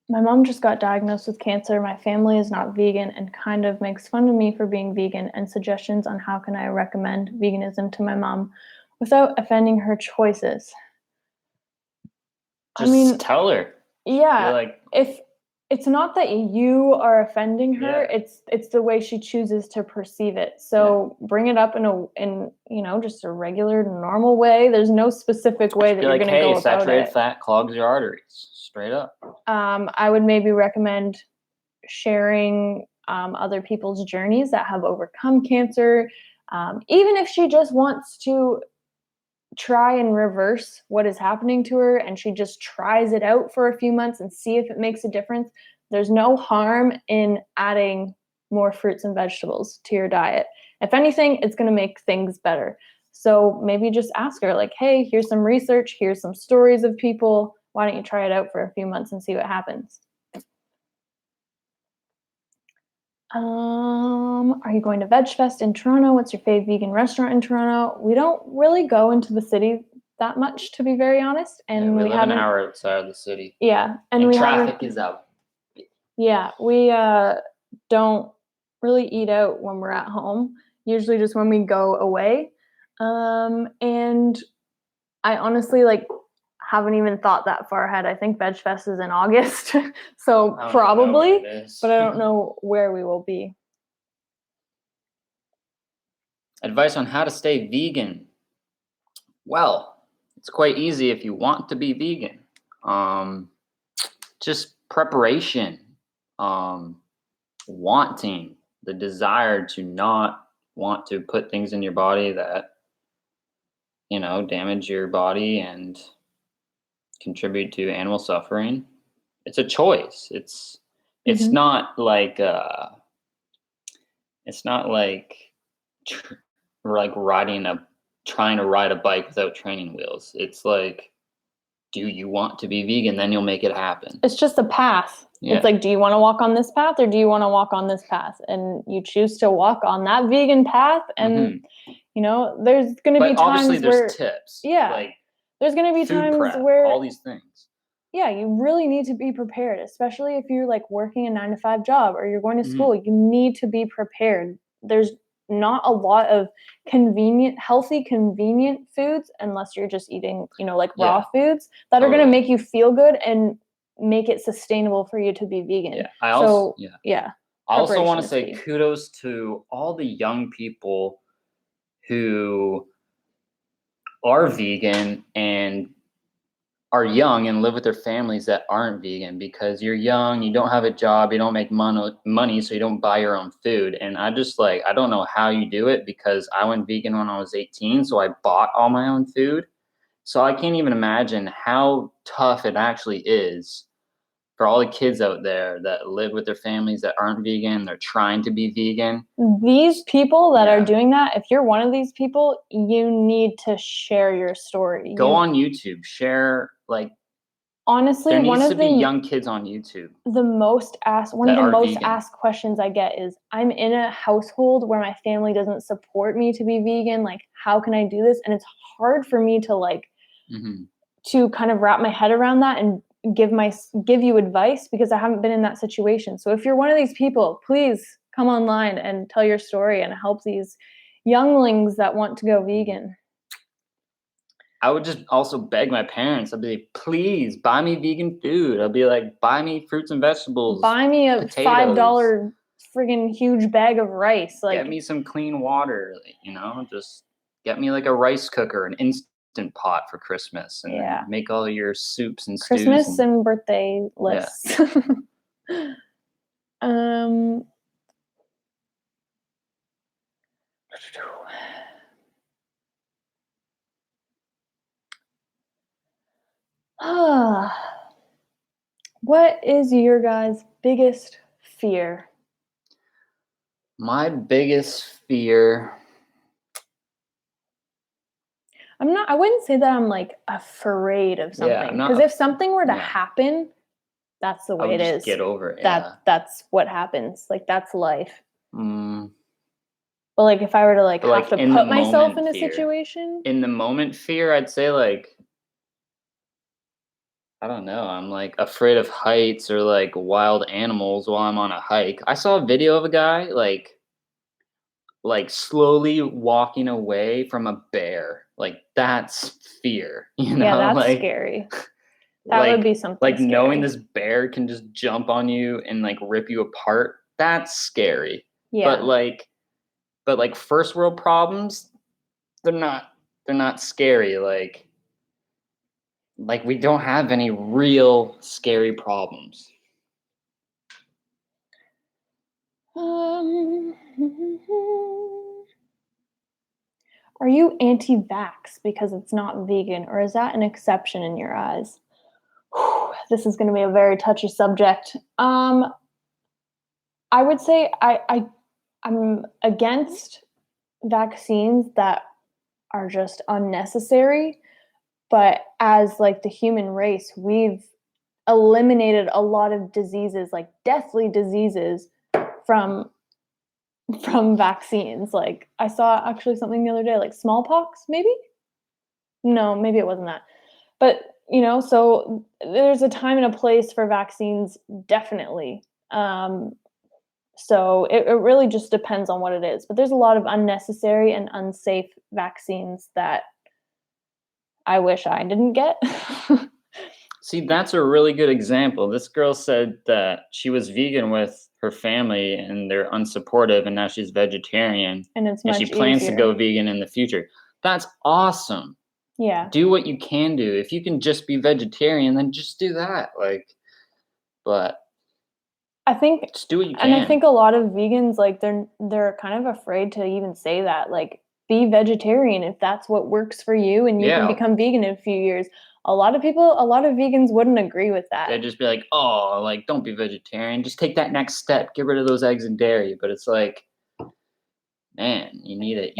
My mom just got diagnosed with cancer. My family is not vegan and kind of makes fun of me for being vegan and suggestions on how can I recommend veganism to my mom without offending her choices. Just tell her. Yeah. Like, if it's not that you are offending her, it's the way she chooses to perceive it. So bring it up in just a regular, normal way. There's no specific way that you're going to go about it. Saturated fat clogs your arteries. Straight up. I would maybe recommend sharing other people's journeys that have overcome cancer. Even if she just wants to try and reverse what is happening to her and she just tries it out for a few months and see if it makes a difference, there's no harm in adding more fruits and vegetables to your diet. If anything, it's going to make things better. So maybe just ask her like, hey, here's some research, here's some stories of people. Why don't you try it out for a few months and see what happens? Are you going to Veg Fest in Toronto? What's your fave vegan restaurant in Toronto? We don't really go into the city that much, to be very honest. And we live an hour outside of the city. Yeah. And traffic is out. Yeah, we don't really eat out when we're at home, usually just when we go away. And I honestly like haven't even thought that far ahead. I think Veg Fest is in August, so I don't even know where probably, it is. but I don't know where we will be. Advice on how to stay vegan. Well, it's quite easy if you want to be vegan. Just preparation, wanting, the desire to not want to put things in your body that, damage your body and contribute to animal suffering. It's a choice. It's Mhm. not like it's not like like trying to ride a bike without training wheels. It's like, do you want to be vegan? Then you'll make it happen. It's just a path. Yeah. It's like, do you want to walk on this path or do you want to walk on this path? And you choose to walk on that vegan path. And, there's going to be times obviously where there's tips. Yeah. Like there's going to be food times prep, where all these things. Yeah, you really need to be prepared, especially if you're like working a 9-to-5 job or you're going to school. You need to be prepared. There's not a lot of healthy, convenient foods unless you're just eating, like raw foods that are going to make you feel good and make it sustainable for you to be vegan. Yeah. I also want to say key. kudos to all the young people who are vegan and are young and live with their families that aren't vegan, because you're young, you don't have a job, you don't make money, so you don't buy your own food. And I don't know how you do it, because I went vegan when I was 18, so I bought all my own food. So I can't even imagine how tough it actually is for all the kids out there that live with their families that aren't vegan, they're trying to be vegan. These people that are doing that, if you're one of these people, you need to share your story. Go on YouTube, share, honestly, there needs to be young kids on YouTube. The most asked questions I get is, I'm in a household where my family doesn't support me to be vegan. Like, how can I do this? And it's hard for me to to kind of wrap my head around that and give you advice, because I haven't been in that situation. So if you're one of these people, please come online and tell your story and help these younglings that want to go vegan. I would just also beg my parents. I'd be like, please buy me vegan food. I'll be like, buy me fruits and vegetables. Buy me a potatoes. $5 friggin' huge bag of rice. Get me some clean water. Just get me like a rice cooker, an instant pot for Christmas, and then make all your soups and stews. Christmas and birthday lists. Yeah. What is your guys' biggest fear? My biggest fear. I wouldn't say that I'm like afraid of something. Because if something were to happen, that's the way it is. Get over it. That's what happens. Like, that's life. But like, if I were to have to put myself in a situation. In the moment fear, I'd say I don't know. I'm afraid of heights or wild animals while I'm on a hike. I saw a video of a guy slowly walking away from a bear. That's fear, Yeah, that's scary. That would be something scary. Knowing this bear can just jump on you and rip you apart. That's scary. Yeah. But first world problems, they're not scary. We don't have any real scary problems. Are you anti-vax because it's not vegan, or is that an exception in your eyes? This is going to be a very touchy subject. I would say I'm against vaccines that are just unnecessary. But as the human race, we've eliminated a lot of diseases, deathly diseases, from vaccines. I saw actually something the other day, smallpox, maybe? No, maybe it wasn't that. But, so there's a time and a place for vaccines, definitely. So it really just depends on what it is. But there's a lot of unnecessary and unsafe vaccines that I wish I didn't get. See, that's a really good example. This girl said that she was vegan with her family and they're unsupportive, and now she's vegetarian. And it's and much she plans easier. to go vegan in the future. That's awesome. Yeah. Do what you can do. If you can just be vegetarian, then just do that. Like, but I think just do what you can. And I think a lot of vegans, like, they're kind of afraid to even say that. Like, be vegetarian if that's what works for you, and you can become vegan in a few years. A lot of vegans wouldn't agree with that. They'd just be like, oh, like, don't be vegetarian. Just take that next step. Get rid of those eggs and dairy. But it's like, man, you need to eat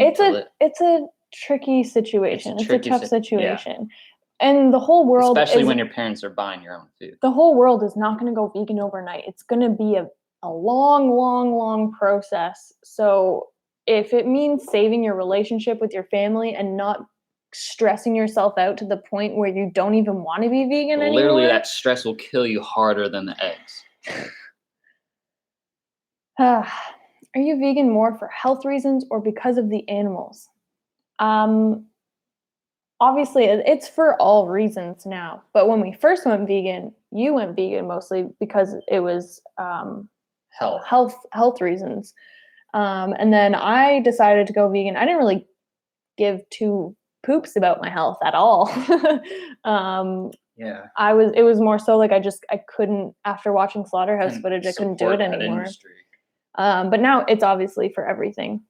It's a tricky situation. It's a tough situation. Yeah. And the whole world, especially when your parents are buying your own food. The whole world is not going to go vegan overnight. It's going to be a long, long, long process. So if it means saving your relationship with your family and not stressing yourself out to the point where you don't even want to be vegan anymore. Literally, that stress will kill you harder than the eggs. Are you vegan more for health reasons or because of the animals? Obviously, it's for all reasons now. But when we first went vegan, you went vegan mostly because it was health reasons. And then I decided to go vegan. I didn't really give two poops about my health at all. Yeah. It was more so like I couldn't, after watching slaughterhouse footage, I couldn't do it anymore. But now it's obviously for everything.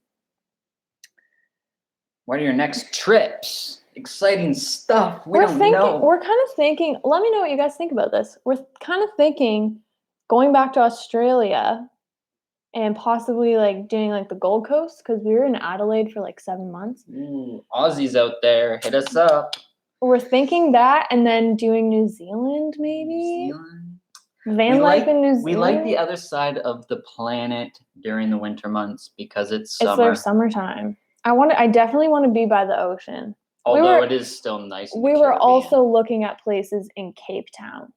What are your next trips? Exciting stuff. We're kind of thinking, let me know what you guys think about this. We're kind of thinking going back to Australia and possibly like doing like the Gold Coast, because we were in Adelaide for like 7 months. Ooh, Aussies out there, hit us up. We're thinking that, and then doing New Zealand maybe. Van life in New Zealand. We like the other side of the planet during the winter months because it's summer. It's their summertime. I definitely want to be by the ocean. Although it is still nice. We were also looking at places in Cape Town,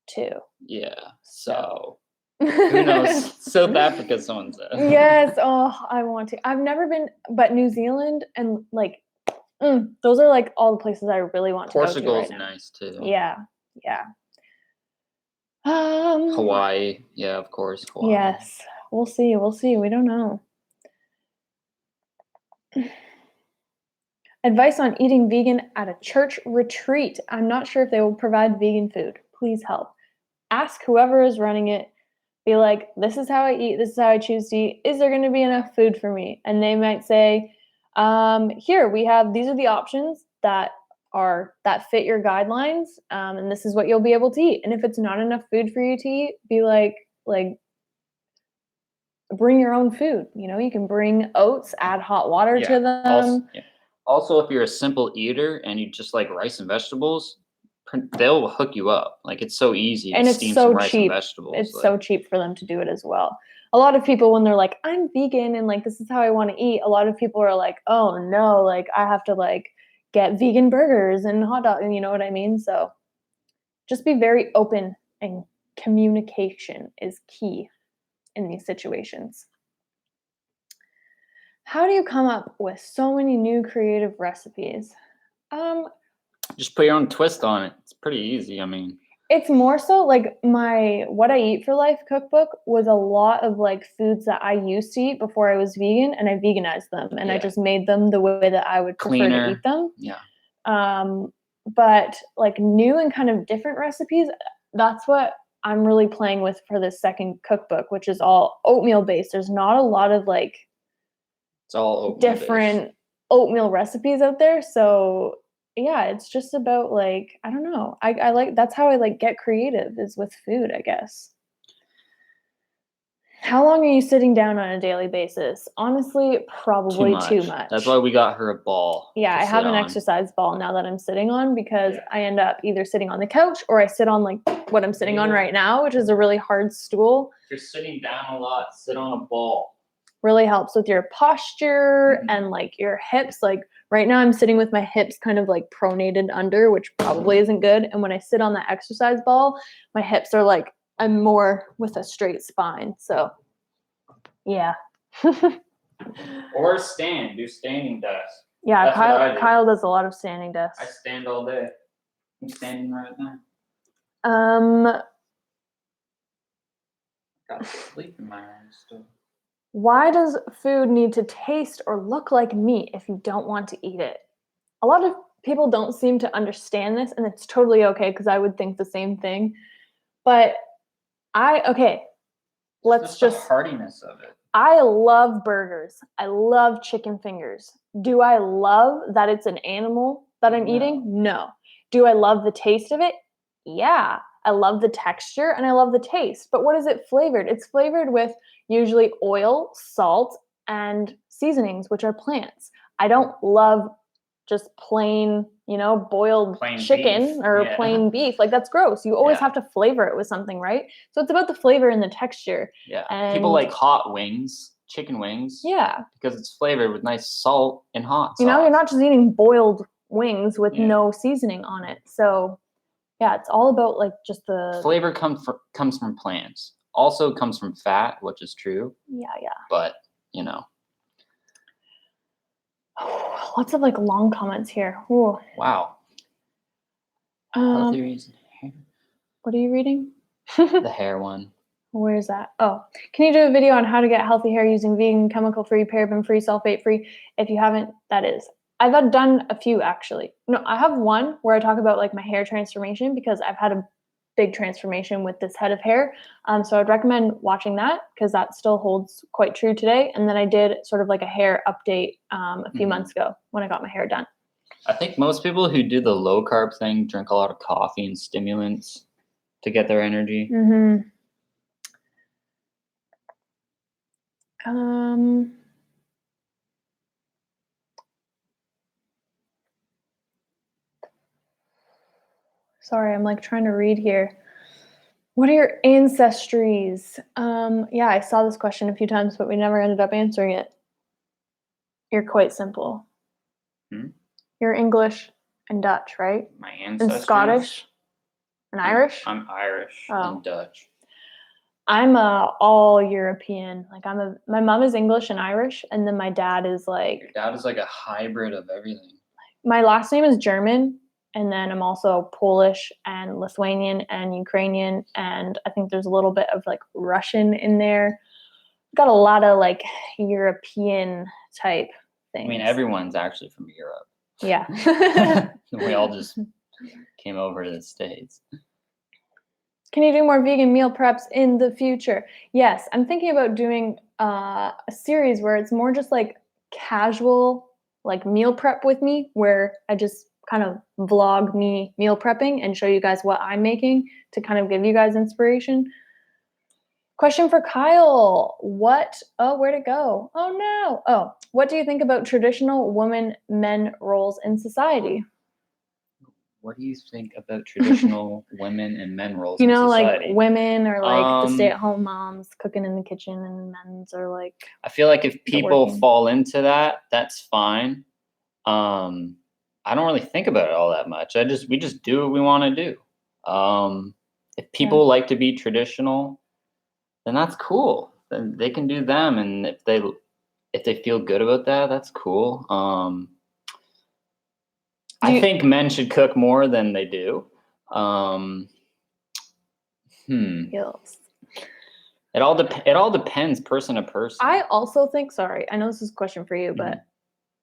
too. Yeah. So who knows? South Africa, someone said. Yes. Oh, I want to. I've never been, but New Zealand and like, those are like all the places I really want to go to. Portugal's nice too. Yeah. Yeah. Hawaii. Yeah, of course. Hawaii. Yes. We'll see. We don't know. Advice on eating vegan at a church retreat. I'm not sure if they will provide vegan food. Please help. Ask whoever is running it. Be like, this is how I eat. This is how I choose to eat. Is there going to be enough food for me? And they might say, here, these are the options that fit your guidelines. And this is what you'll be able to eat. And if it's not enough food for you to eat, be like, bring your own food. You know, you can bring oats, add hot water to them. Also, if you're a simple eater and you just like rice and vegetables, they'll hook you up. Like, it's so easy to steam some rice and vegetables. It's so cheap for them to do it as well. A lot of people, when they're like, I'm vegan and like this is how I want to eat, a lot of people are like, oh no, like I have to like get vegan burgers and hot dogs, and you know what I mean? So just be very open, and communication is key in these situations. How do you come up with so many new creative recipes? Just put your own twist on it. It's pretty easy. I mean, it's more so like my What I Eat for Life cookbook was a lot of like foods that I used to eat before I was vegan, and I veganized them, and I just made them the way that I would prefer to eat them. Yeah. But like new and kind of different recipes, that's what I'm really playing with for this second cookbook, which is all oatmeal based. There's not a lot of like it's all different oatmeal recipes out there. So yeah, it's just about like, I don't know. I like, that's how I like get creative, is with food, I guess. How long are you sitting down on a daily basis? Honestly, probably too much. That's why we got her a ball. Yeah, I have an exercise ball now that I'm sitting on, because I end up either sitting on the couch or I sit on like what I'm sitting on right now, which is a really hard stool. If you're sitting down a lot, sit on a ball. Really helps with your posture and like your hips. Like right now I'm sitting with my hips kind of like pronated under, which probably isn't good. And when I sit on the exercise ball, my hips are like, I'm more with a straight spine. So Yeah. Or stand. Do standing desks. Yeah, That's what I do. Kyle does a lot of standing desks. I stand all day. I'm standing right now. Got sleep in my eyes still. Why does food need to taste or look like meat if you don't want to eat it? A lot of people don't seem to understand this, and it's totally okay because I would think the same thing. But let's just the hardiness of it. I love burgers. I love chicken fingers. Do I love that it's an animal that I'm eating? No. Do I love the taste of it? Yeah. I love the texture and I love the taste. But what is it flavored? It's flavored with usually oil, salt, and seasonings, which are plants. I don't love just plain, boiled chicken beef. Or plain beef. Like, that's gross. You always have to flavor it with something, right? So it's about the flavor and the texture. Yeah. And people like hot wings, chicken wings. Yeah. Because it's flavored with nice salt and hot sauce. You're not just eating boiled wings with no seasoning on it. So, yeah, it's all about like just the flavor comes from plants. Also comes from fat, which is true. Yeah. But, lots of like long comments here. Ooh. Wow. Healthy reason. What are you reading? The hair one. Where is that? Oh, can you do a video on how to get healthy hair using vegan, chemical-free, paraben-free, sulfate-free? If you haven't, that is. I've done a few actually. No, I have one where I talk about like my hair transformation because I've had a big transformation with this head of hair. So I'd recommend watching that because that still holds quite true today. And then I did sort of like a hair update a few months ago when I got my hair done. I think most people who do the low carb thing drink a lot of coffee and stimulants to get their energy. Mm-hmm. Sorry, I'm like trying to read here. What are your ancestries? Yeah, I saw this question a few times, but we never ended up answering it. You're quite simple. You're English and Dutch, right? My ancestors. And Scottish and Irish? I'm Irish and Dutch. I'm all European. Like my mom is English and Irish, and then my dad is like. Your dad is like a hybrid of everything. My last name is German, and then I'm also Polish and Lithuanian and Ukrainian, and I think there's a little bit of like Russian in there. Got a lot of like European type things. I mean, everyone's actually from Europe. Yeah. We all just came over to the States. Can you do more vegan meal preps in the future? Yes, I'm thinking about doing a series where it's more just like casual, like meal prep with me, where I just kind of vlog me meal prepping and show you guys what I'm making to kind of give you guys inspiration. Question for Kyle. Where'd it go? Oh no. Oh, what do you think about traditional women-men roles in society? What do you think about traditional women and men roles in society? Like women are like the stay-at-home moms cooking in the kitchen, and men's are like. I feel like if people fall into that, that's fine. I don't really think about it all that much. We just do what we want to do. If people like to be traditional, then that's cool. Then they can do them, and if they feel good about that, that's cool. I think men should cook more than they do. Yes. It all depends person to person. I also think, sorry, I know this is a question for you, but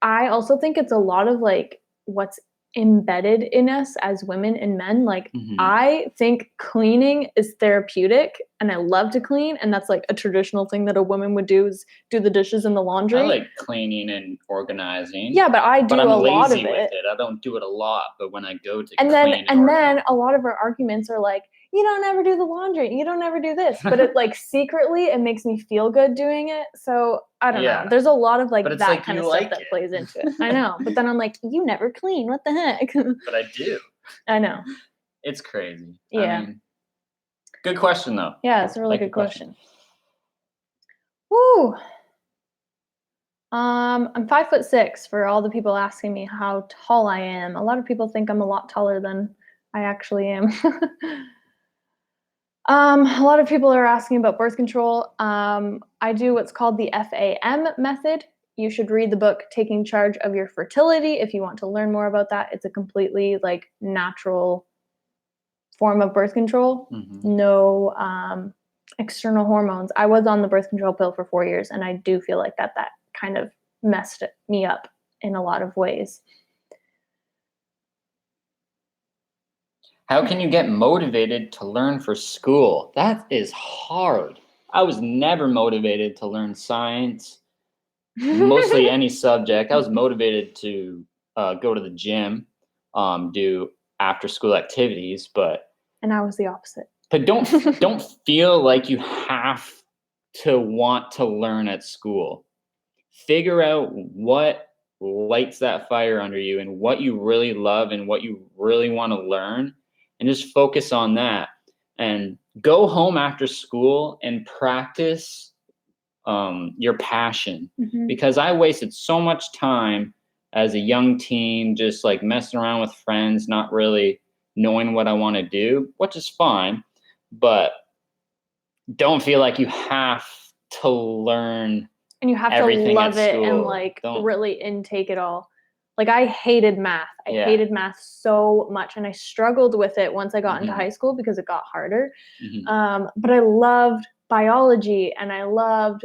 I also think it's a lot of like what's embedded in us as women and men. Like I think cleaning is therapeutic and I love to clean, and that's like a traditional thing that a woman would do is do the dishes and the laundry. I like cleaning and organizing. Yeah, but I'm a lot of it. With it. I don't do it a lot, but when I go to then a lot of our arguments are like, you don't ever do the laundry, you don't ever do this, but it like secretly it makes me feel good doing it. So I don't know. There's a lot of like that kind of stuff that plays into it. I know, but then I'm like, you never clean. What the heck? But I do. I know. It's crazy. Yeah. I mean, good question though. Yeah, it's a really good question. Woo. I'm 5'6" for all the people asking me how tall I am. A lot of people think I'm a lot taller than I actually am. A lot of people are asking about birth control. I do what's called the FAM method. You should read the book Taking Charge of Your Fertility if you want to learn more about that. It's a completely like natural form of birth control. No external hormones. I was on the birth control pill for 4 years, and I do feel like that kind of messed me up in a lot of ways. How can you get motivated to learn for school? That is hard. I was never motivated to learn science, mostly any subject. I was motivated to go to the gym, do after school activities, and I was the opposite. But don't feel like you have to want to learn at school. Figure out what lights that fire under you and what you really love and what you really want to learn, and just focus on that. And go home after school and practice your passion. Because I wasted so much time as a young teen just like messing around with friends, not really knowing what I want to do, which is fine. But don't feel like you have to learn and you have to love it and like really intake it all. Like I hated math. I hated math so much, and I struggled with it once I got into high school because it got harder. But I loved biology and I loved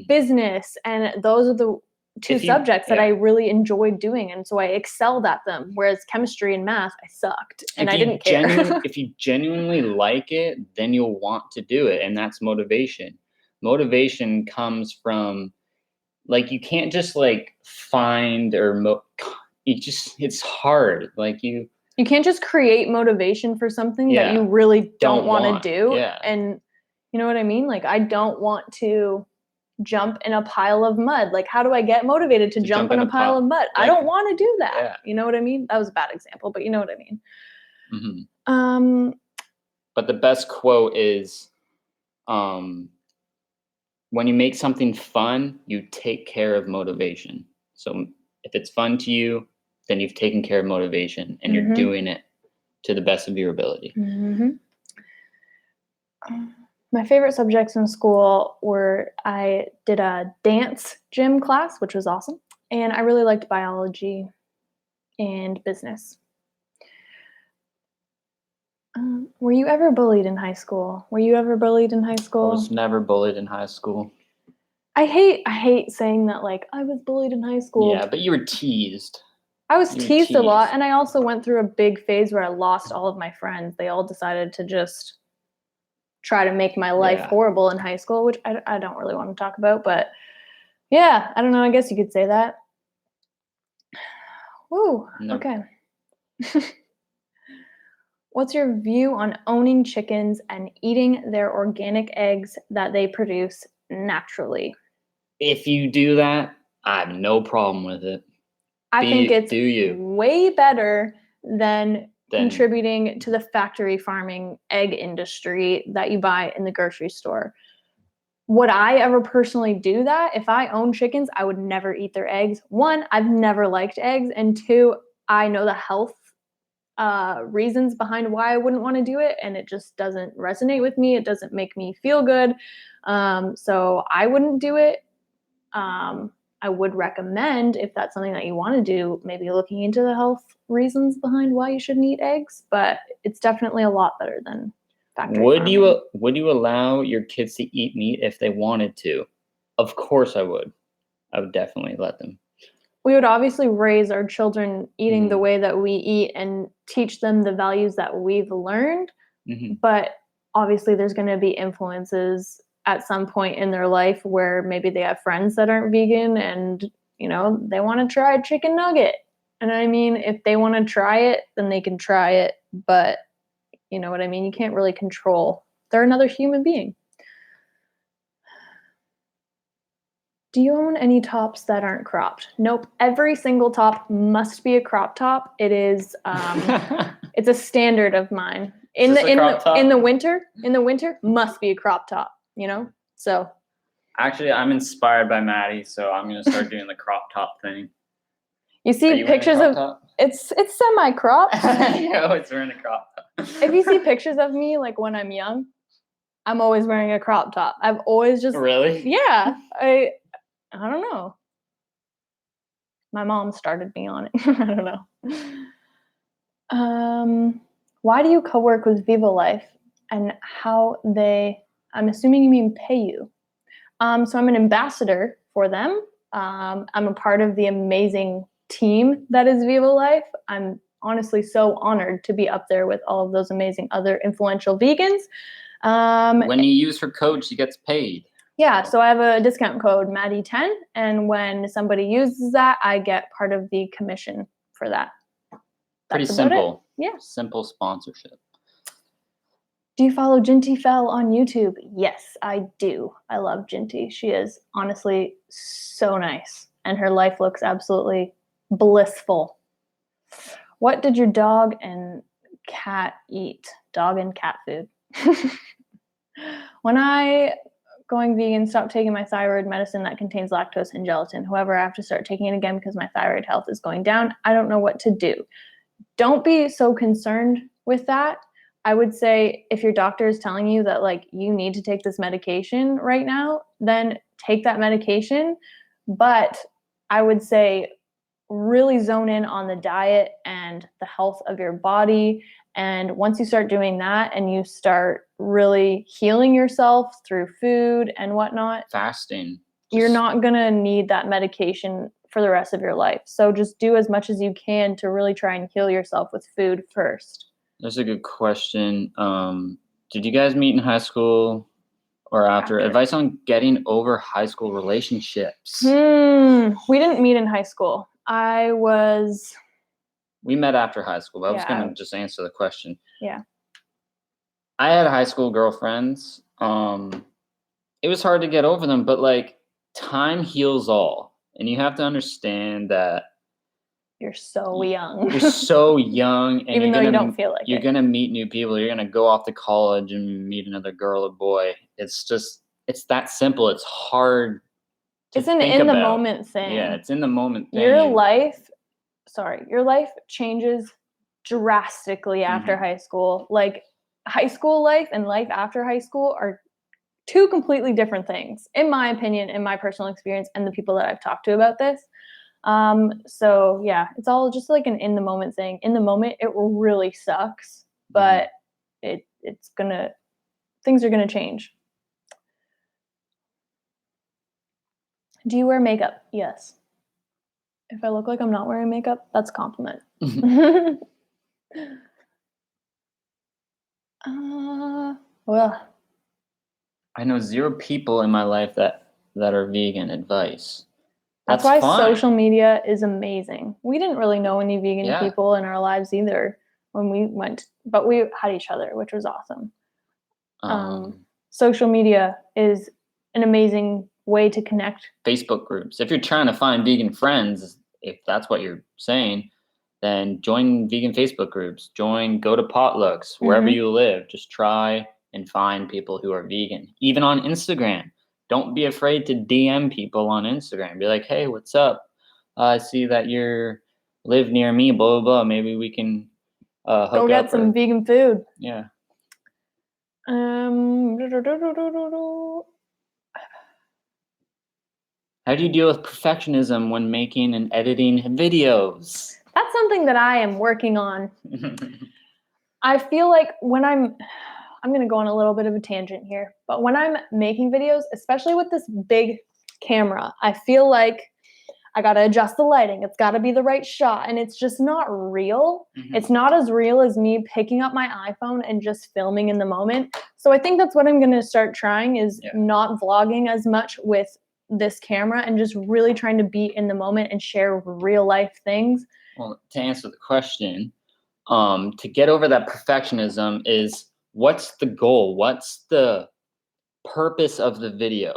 business, and those are the two subjects that I really enjoyed doing, and so I excelled at them. Whereas chemistry and math, I sucked, and I didn't care. If you genuinely like it, then you'll want to do it, and that's motivation. Motivation comes from, like, you can't just like find or it's hard. Like you can't just create motivation for something that you really don't want to do. And you know what I mean? Like I don't want to jump in a pile of mud. Like how do I get motivated to jump in a pile of mud? Like, I don't want to do that. You know what I mean? That was a bad example, but you know what I mean. But the best quote is, when you make something fun, you take care of motivation. So if it's fun to you, then you've taken care of motivation, and you're doing it to the best of your ability. My favorite subjects in school were, I did a dance gym class, which was awesome. And I really liked biology and business. Were you ever bullied in high school? I was never bullied in high school. I hate saying that, like, I was bullied in high school. Yeah, but you were teased. I was teased a lot, and I also went through a big phase where I lost all of my friends. They all decided to just try to make my life horrible in high school, which I don't really want to talk about, but yeah, I don't know. I guess you could say that. Woo, okay. What's your view on owning chickens and eating their organic eggs that they produce naturally? If you do that, I have no problem with it. I think it's way better than contributing to the factory farming egg industry that you buy in the grocery store. Would I ever personally do that? If I own chickens, I would never eat their eggs. One, I've never liked eggs, and two, I know the health reasons behind why I wouldn't want to do it, and it just doesn't resonate with me. It doesn't make me feel good. So I wouldn't do it. I would recommend, if that's something that you want to do, maybe looking into the health reasons behind why you shouldn't eat eggs, but it's definitely a lot better than factory farming. Would you allow your kids to eat meat if they wanted to? Of course I would. I would definitely let them. We would obviously raise our children eating the way that we eat and teach them the values that we've learned, but obviously there's going to be influences at some point in their life where maybe they have friends that aren't vegan and, you know, they want to try a chicken nugget. And I mean, if they want to try it, then they can try it. But you know what I mean? You can't really control. They're another human being. Do you own any tops that aren't cropped? Nope. Every single top must be a crop top. It is, it's a standard of mine. In the winter must be a crop top. You know, so. Actually, I'm inspired by Maddie, so I'm gonna start doing the crop top thing. You see pictures of it's semi-cropped. I always wearing a crop top. If you see pictures of me like when I'm young, I'm always wearing a crop top. I've always just Really? yeah. I don't know. My mom started me on it. I don't know. Why do you co-work with Viva Life and how they? I'm assuming you mean pay you. So I'm an ambassador for them. I'm a part of the amazing team that is Viva Life. I'm honestly so honored to be up there with all of those amazing other influential vegans. When you use her code, she gets paid. Yeah, so I have a discount code Maddie10, and when somebody uses that, I get part of the commission for that. Pretty That's about simple. it. Yeah. Simple sponsorship. Do you follow Ginty Fell on YouTube? Yes, I do. I love Ginty. She is honestly so nice, and her life looks absolutely blissful. What did your dog and cat eat? Dog and cat food. When I going vegan, stopped taking my thyroid medicine that contains lactose and gelatin. However, I have to start taking it again because my thyroid health is going down. I don't know what to do. Don't be so concerned with that. I would say if your doctor is telling you that like you need to take this medication right now, then take that medication. But I would say really zone in on the diet and the health of your body. And once you start doing that and you start really healing yourself through food and whatnot, Fasting. you're not going to need that medication for the rest of your life. So just do as much as you can to really try and heal yourself with food first. That's a good question. Did you guys meet in high school or after? Advice on getting over high school relationships. We didn't meet in high school. We met after high school, but I was Yeah. going to just answer the question. Yeah. I had high school girlfriends. It was hard to get over them, but like time heals all. And you have to understand that you're so young. You're so young, and even though you don't feel like you're gonna meet new people. You're gonna go off to college and meet another girl or boy. It's that simple. It's hard. It's an in the moment thing. Yeah, it's in the moment thing. Your life changes drastically after high school. Like high school life and life after high school are two completely different things, in my opinion, in my personal experience, and the people that I've talked to about this. So yeah, it's all just like an in the moment thing. In the moment, it really sucks, but things are gonna change. Do you wear makeup? Yes. If I look like I'm not wearing makeup, that's a compliment. Well, I know 0 people in my life that are vegan. Advice. That's why social media is amazing. We didn't really know any vegan people in our lives either when we went, but we had each other, which was awesome. Social media is an amazing way to connect. Facebook groups. If you're trying to find vegan friends, if that's what you're saying, then join vegan Facebook groups. Go to potlucks, wherever you live. Just try and find people who are vegan. Even on Instagram. Don't be afraid to DM people on Instagram. Be like, hey, what's up? I see that you live near me, blah, blah, blah. Maybe we can hook up. Go get some vegan food. Yeah. How do you deal with perfectionism when making and editing videos? That's something that I am working on. I feel like when I'm going to go on a little bit of a tangent here, but when I'm making videos, especially with this big camera, I feel like I got to adjust the lighting. It's got to be the right shot. And it's just not real. It's not as real as me picking up my iPhone and just filming in the moment. So I think that's what I'm going to start trying is not vlogging as much with this camera and just really trying to be in the moment and share real life things. Well, to answer the question, to get over that perfectionism is what's the goal? What's the purpose of the video?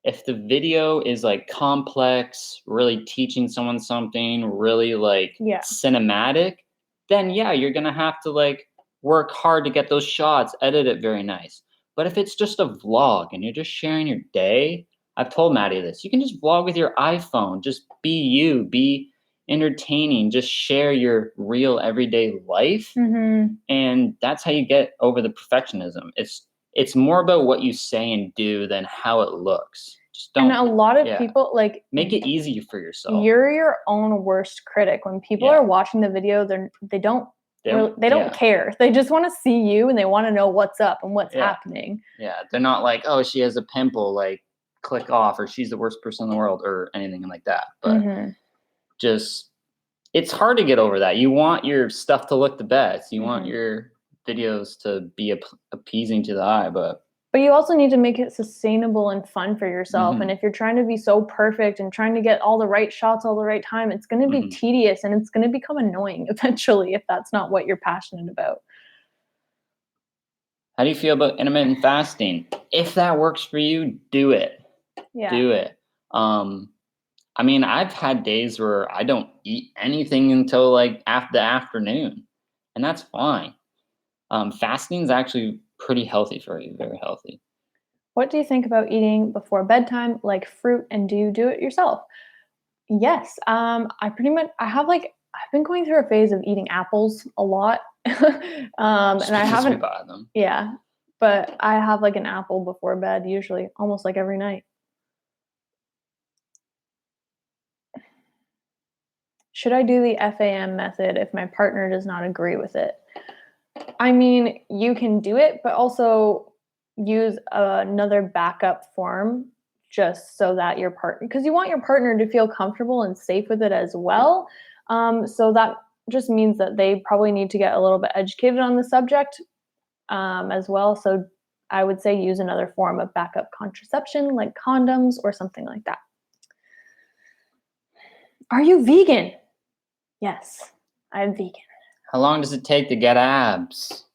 If the video is like complex, really teaching someone something, really like cinematic, then you're going to have to like work hard to get those shots, edit it very nice. But if it's just a vlog and you're just sharing your day, I've told Maddie this, you can just vlog with your iPhone, just be you, be entertaining, just share your real everyday life. And that's how you get over the perfectionism. it's more about what you say and do than how it looks. Just And don't a lot of people like make it easy for yourself. You're your own worst critic. When people are watching the video, they don't care. They just want to see you and they want to know what's up and what's happening. Yeah, they're not like, oh, she has a pimple, like click off, or she's the worst person in the world, or anything like that. But just, it's hard to get over that. You want your stuff to look the best. You want your videos to be appeasing to the eye, but you also need to make it sustainable and fun for yourself. And if you're trying to be so perfect and trying to get all the right shots all the right time, it's going to be tedious and it's going to become annoying eventually if that's not what you're passionate about. How do you feel about intermittent fasting? If that works for you, do it. Yeah. Do it. I mean, I've had days where I don't eat anything until like after the afternoon, and that's fine. Fasting is actually pretty healthy for you, very healthy. What do you think about eating before bedtime, like fruit, and do you do it yourself? Yes. I've been going through a phase of eating apples a lot. And I haven't buy them. Yeah. But I have like an apple before bed, usually almost like every night. Should I do the FAM method if my partner does not agree with it? I mean, you can do it, but also use another backup form just so that your partner, because you want your partner to feel comfortable and safe with it as well. So that just means that they probably need to get a little bit educated on the subject as well. So I would say use another form of backup contraception like condoms or something like that. Are you vegan? Yes, I'm vegan. How long does it take to get abs?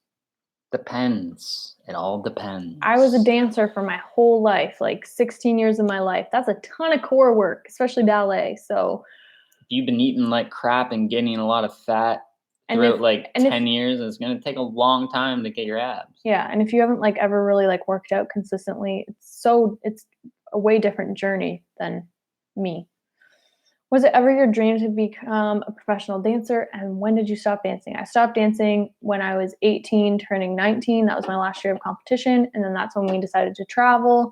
Depends. It all depends. I was a dancer for my whole life, like 16 years of my life. That's a ton of core work, especially ballet. So if you've been eating like crap and gaining a lot of fat throughout 10 years, it's going to take a long time to get your abs. Yeah, and if you haven't like ever really like worked out consistently, it's a way different journey than me. Was it ever your dream to become a professional dancer? And when did you stop dancing? I stopped dancing when I was 18, turning 19. That was my last year of competition. And then that's when we decided to travel.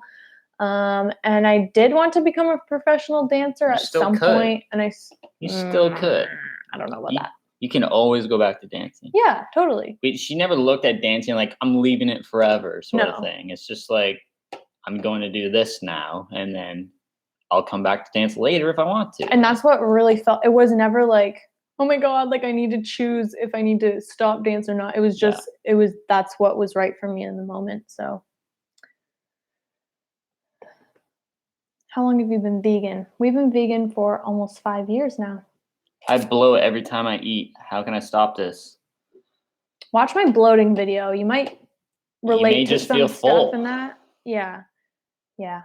And I did want to become a professional dancer at some point. And you still could. I don't know about that. You can always go back to dancing. Yeah, totally. But she never looked at dancing like, I'm leaving it forever sort of thing. It's just like, I'm going to do this now. And then I'll come back to dance later if I want to. And that's what really felt, it was never like, oh my God, like I need to choose if I need to stop dance or not. It was just, that's what was right for me in the moment. So. How long have you been vegan? We've been vegan for almost 5 years now. I blow it every time I eat. How can I stop this? Watch my bloating video. You might relate to some stuff in that. Yeah. Yeah.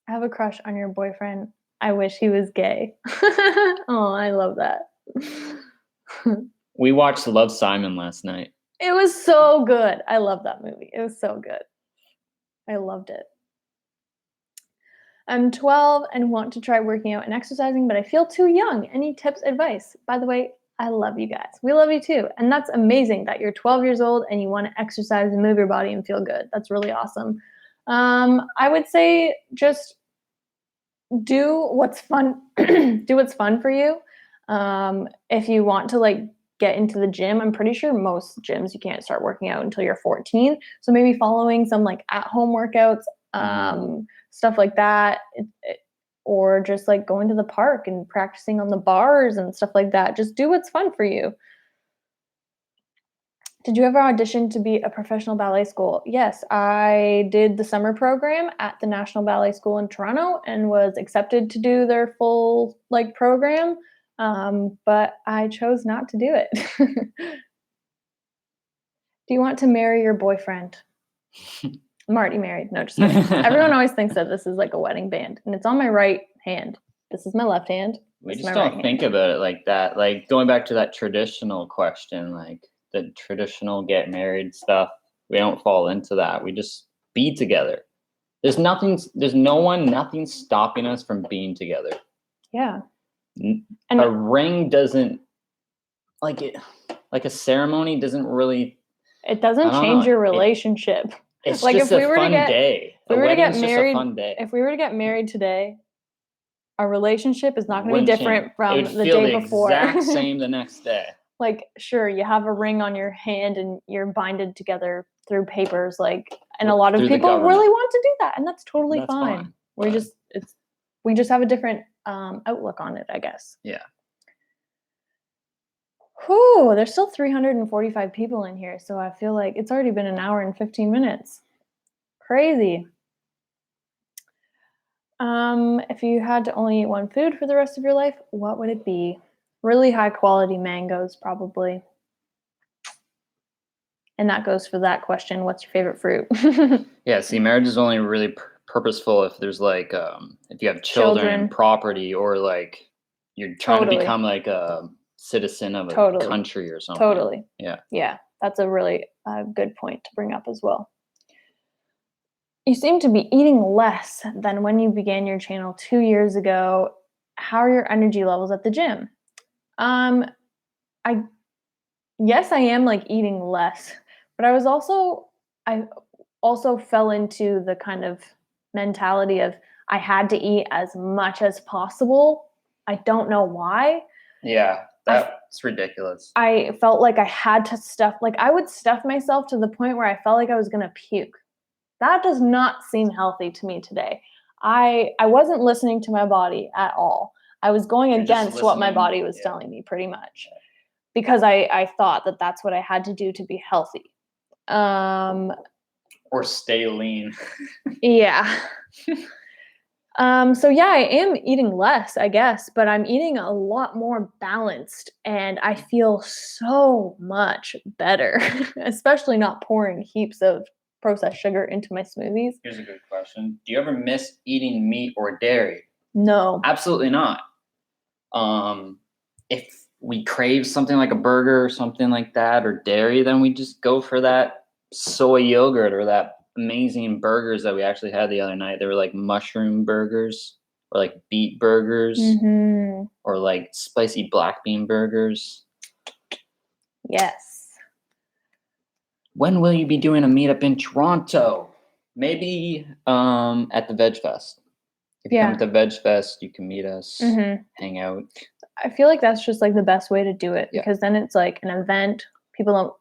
I have a crush on your boyfriend. I wish he was gay. Oh, I love that. We watched Love, Simon last night. It was so good. I love that movie. It was so good. I loved it. I'm 12 and want to try working out and exercising, but I feel too young. Any tips, advice? By the way, I love you guys. We love you too. And that's amazing that you're 12 years old and you want to exercise and move your body and feel good. That's really awesome. I would say just do what's fun. Do what's fun for you. If you want to like get into the gym, I'm pretty sure most gyms you can't start working out until you're 14. So maybe following some like at-home workouts, stuff like that, or just like going to the park and practicing on the bars and stuff like that. Just do what's fun for you. Did you ever audition to be a professional ballet school? Yes, I did the summer program at the National Ballet School in Toronto and was accepted to do their full like program, but I chose not to do it. Do you want to marry your boyfriend? I'm already married. No, just kidding. Everyone always thinks that this is like a wedding band, and it's on my right hand. This is my left hand. We just don't think about it like that. Like going back to that traditional question, like the traditional get married stuff, we don't fall into that. We just be together. There's nothing stopping us from being together. Yeah. And a ring doesn't, like a ceremony doesn't really. It doesn't change your relationship. It's Like, just if we a were to fun get- day. we A were to get wedding's just a married- fun day. If we were to get married today, our relationship is not going to be Wouldn't different change. from It would the feel day the before. exact same the next day. Like, sure, you have a ring on your hand and you're binded together through papers, like, and a lot of Through the people government. really want to do that, and that's totally That's fine. but- We just have a different outlook on it, I guess. Yeah. Whew, there's still 345 people in here, so I feel like it's already been an hour and 15 minutes. Crazy. If you had to only eat one food for the rest of your life, what would it be? Really high quality mangoes, probably. And that goes for that question. What's your favorite fruit? Yeah, see, marriage is only really purposeful if there's like if you have children, property, or like you're trying to Totally. become like a citizen of a Totally. country or something. Totally. Yeah. Yeah, that's a really good point to bring up as well. You seem to be eating less than when you began your channel 2 years ago. How are your energy levels at the gym? Yes, I am like eating less, but I also fell into the kind of mentality of I had to eat as much as possible. I don't know why. Yeah, that's ridiculous. I felt like I had to I would stuff myself to the point where I felt like I was going to puke. That does not seem healthy to me today. I wasn't listening to my body at all. I was going against what my body was telling me, pretty much, because I thought that that's what I had to do to be healthy. Or stay lean. Yeah. So yeah, I am eating less, I guess, but I'm eating a lot more balanced, and I feel so much better, especially not pouring heaps of processed sugar into my smoothies. Here's a good question. Do you ever miss eating meat or dairy? No. Absolutely not. If we crave something like a burger or something like that, or dairy, then we just go for that soy yogurt or that amazing burgers that we actually had the other night. They were like mushroom burgers or like beet burgers or like spicy black bean burgers. Yes. When will you be doing a meetup in Toronto? Maybe at the Veg Fest. If you come to the Veg Fest, you can meet us, hang out. I feel like that's just like the best way to do it, because then it's like an event. People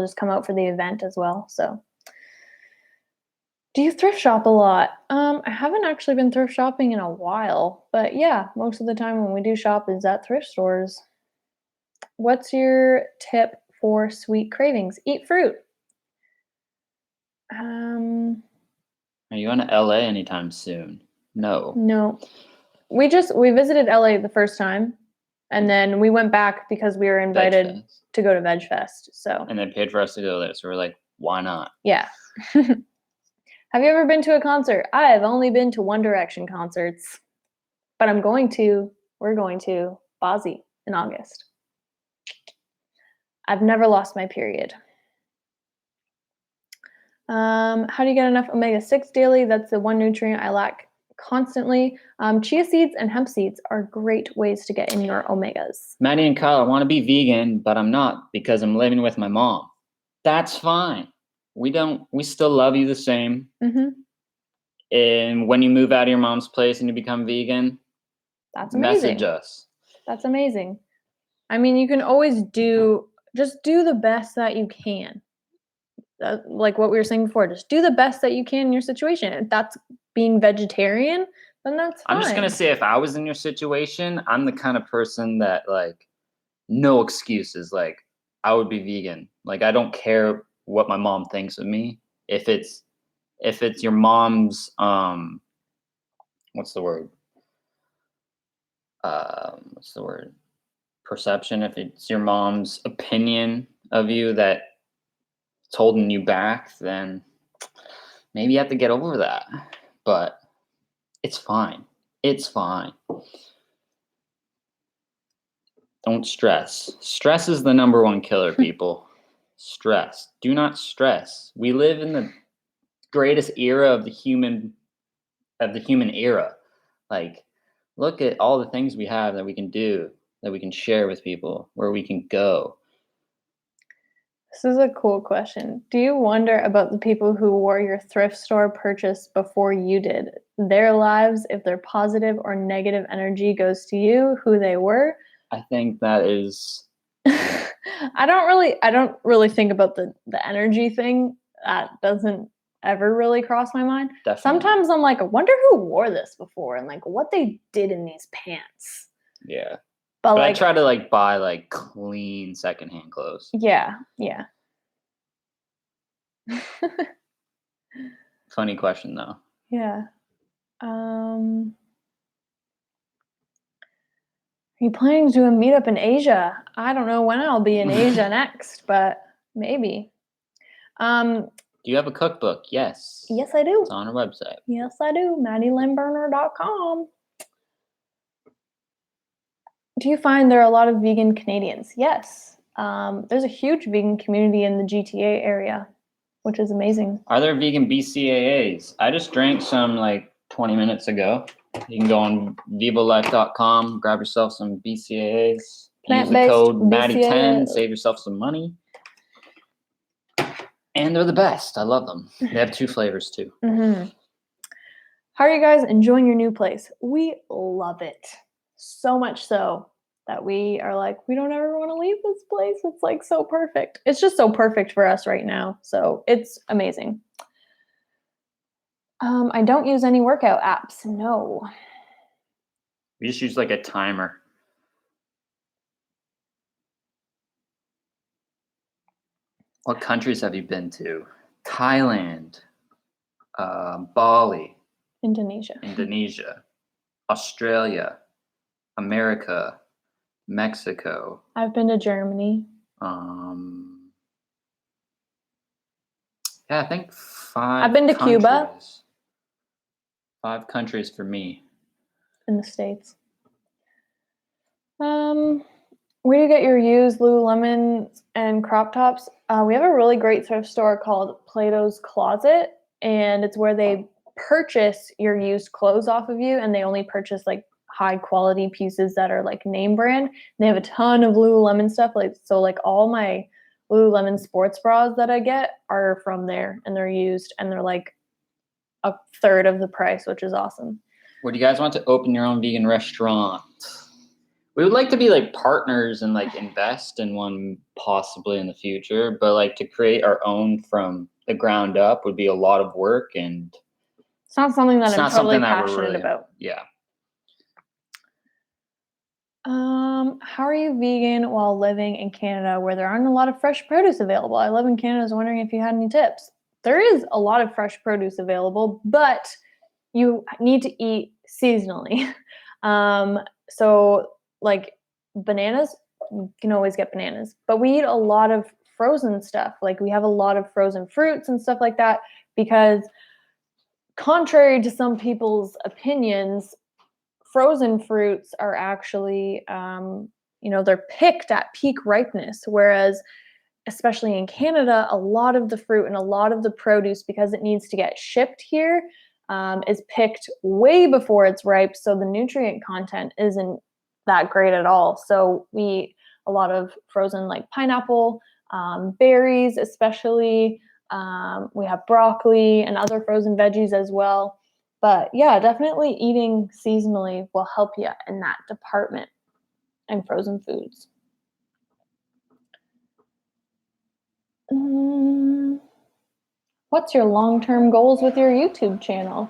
just come out for the event as well. So, do you thrift shop a lot? I haven't actually been thrift shopping in a while, but yeah, most of the time when we do shop is at thrift stores. What's your tip for sweet cravings? Eat fruit. Are you going to LA anytime soon? No. No. We visited LA the first time, and then we went back because we were invited to go to Veg Fest. So. And they paid for us to go there, so we're like, why not? Yeah. Have you ever been to a concert? I have only been to One Direction concerts, but we're going to Bozzy in August. I've never lost my period. How do you get enough omega-6 daily? That's the one nutrient I lack constantly. Chia seeds and hemp seeds are great ways to get in your omegas. Maddie and Kyle, I want to be vegan, but I'm not because I'm living with my mom. That's fine. We still love you the same. And when you move out of your mom's place and you become vegan, that's amazing. Message us. That's amazing. I mean, you can always do the best that you can. Like what we were saying before, just do the best that you can in your situation. If that's being vegetarian, then that's fine. I'm just gonna say, if I was in your situation, I'm the kind of person that like no excuses. Like I would be vegan. Like I don't care what my mom thinks of me. If it's your mom's what's the word? Perception. If it's your mom's opinion of you that's holding you back, then maybe you have to get over that. But it's fine. It's fine. Don't stress. Stress is the number one killer, people. Stress. Do not stress. We live in the greatest era of the human era. Like, look at all the things we have that we can do, that we can share with people, where we can go. This is a cool question. Do you wonder about the people who wore your thrift store purchase before you did? Their lives, if their positive or negative energy goes to you, who they were? I think that is I don't really think about the energy thing. That doesn't ever really cross my mind. definitely. Sometimes I'm like, I wonder who wore this before and like what they did in these pants. Yeah. But But I like, try to like buy like clean secondhand clothes. yeah. Funny question though. Yeah. Are you planning to do a meetup in Asia? I don't know when I'll be in Asia next, but maybe. Do you have a cookbook? Yes. Yes, I do. It's on our website. Yes, I do. MaddieLymburner.com. Do you find there are a lot of vegan Canadians? Yes. There's a huge vegan community in the GTA area, which is amazing. Are there vegan BCAAs? I just drank some like 20 minutes ago. You can go on vivolife.com, grab yourself some BCAAs. Use the Plant-based code Maddie10, BCAAs. save yourself some money. And they're the best. I love them. They have 2 flavors too. Mm-hmm. How are you guys enjoying your new place? We love it. So much so that we are like, we don't ever want to leave this place. It's like so perfect. It's just so perfect for us right now. So it's amazing. I don't use any workout apps. No. We just use like a timer. What countries have you been to? Thailand, Bali, Indonesia, Australia, America, Mexico. I've been to Germany. Yeah, I think 5. I've been to countries. Cuba. 5 countries for me. In the States. Where do you get your used Lululemons and crop tops? We have a really great thrift store called Plato's Closet, and it's where they purchase your used clothes off of you, and they only purchase like high quality pieces that are like name brand. They have a ton of Lululemon stuff, like all my Lululemon sports bras that I get are from there, and they're used, and they're like a third of the price, which is awesome. Would you guys want to open your own vegan restaurant? We would like to be like partners and like invest in one possibly in the future, but like to create our own from the ground up would be a lot of work, and it's not something that it's I'm not totally something that we're passionate really about. Yeah. How are you vegan while living in Canada where there aren't a lot of fresh produce available? I live in Canada. I was wondering if you had any tips. There is a lot of fresh produce available, but you need to eat seasonally. So like bananas, you can always get bananas, but we eat a lot of frozen stuff. Like we have a lot of frozen fruits and stuff like that because contrary to some people's opinions, frozen fruits are actually, they're picked at peak ripeness, whereas especially in Canada, a lot of the fruit and a lot of the produce, because it needs to get shipped here, is picked way before it's ripe. So the nutrient content isn't that great at all. So we eat a lot of frozen like pineapple, berries, especially. We have broccoli and other frozen veggies as well. But yeah, definitely eating seasonally will help you in that department and frozen foods. What's your long-term goals with your YouTube channel?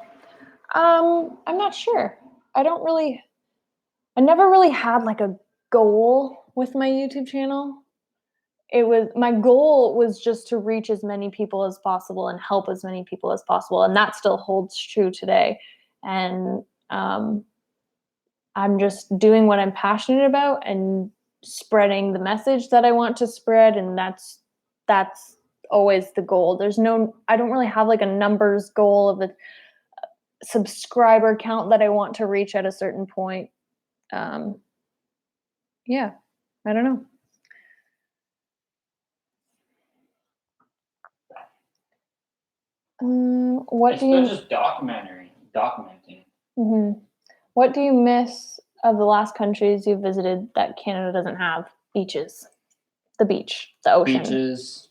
I'm not sure. I never really had like a goal with my YouTube channel. My goal was just to reach as many people as possible and help as many people as possible. And that still holds true today. And I'm just doing what I'm passionate about and spreading the message that I want to spread. And that's always the goal. I don't really have like a numbers goal of a subscriber count that I want to reach at a certain point. Yeah, I don't know. Just documenting. Mm-hmm. What do you miss of the last countries you visited that Canada doesn't have? Beaches, the beach, the ocean. Beaches,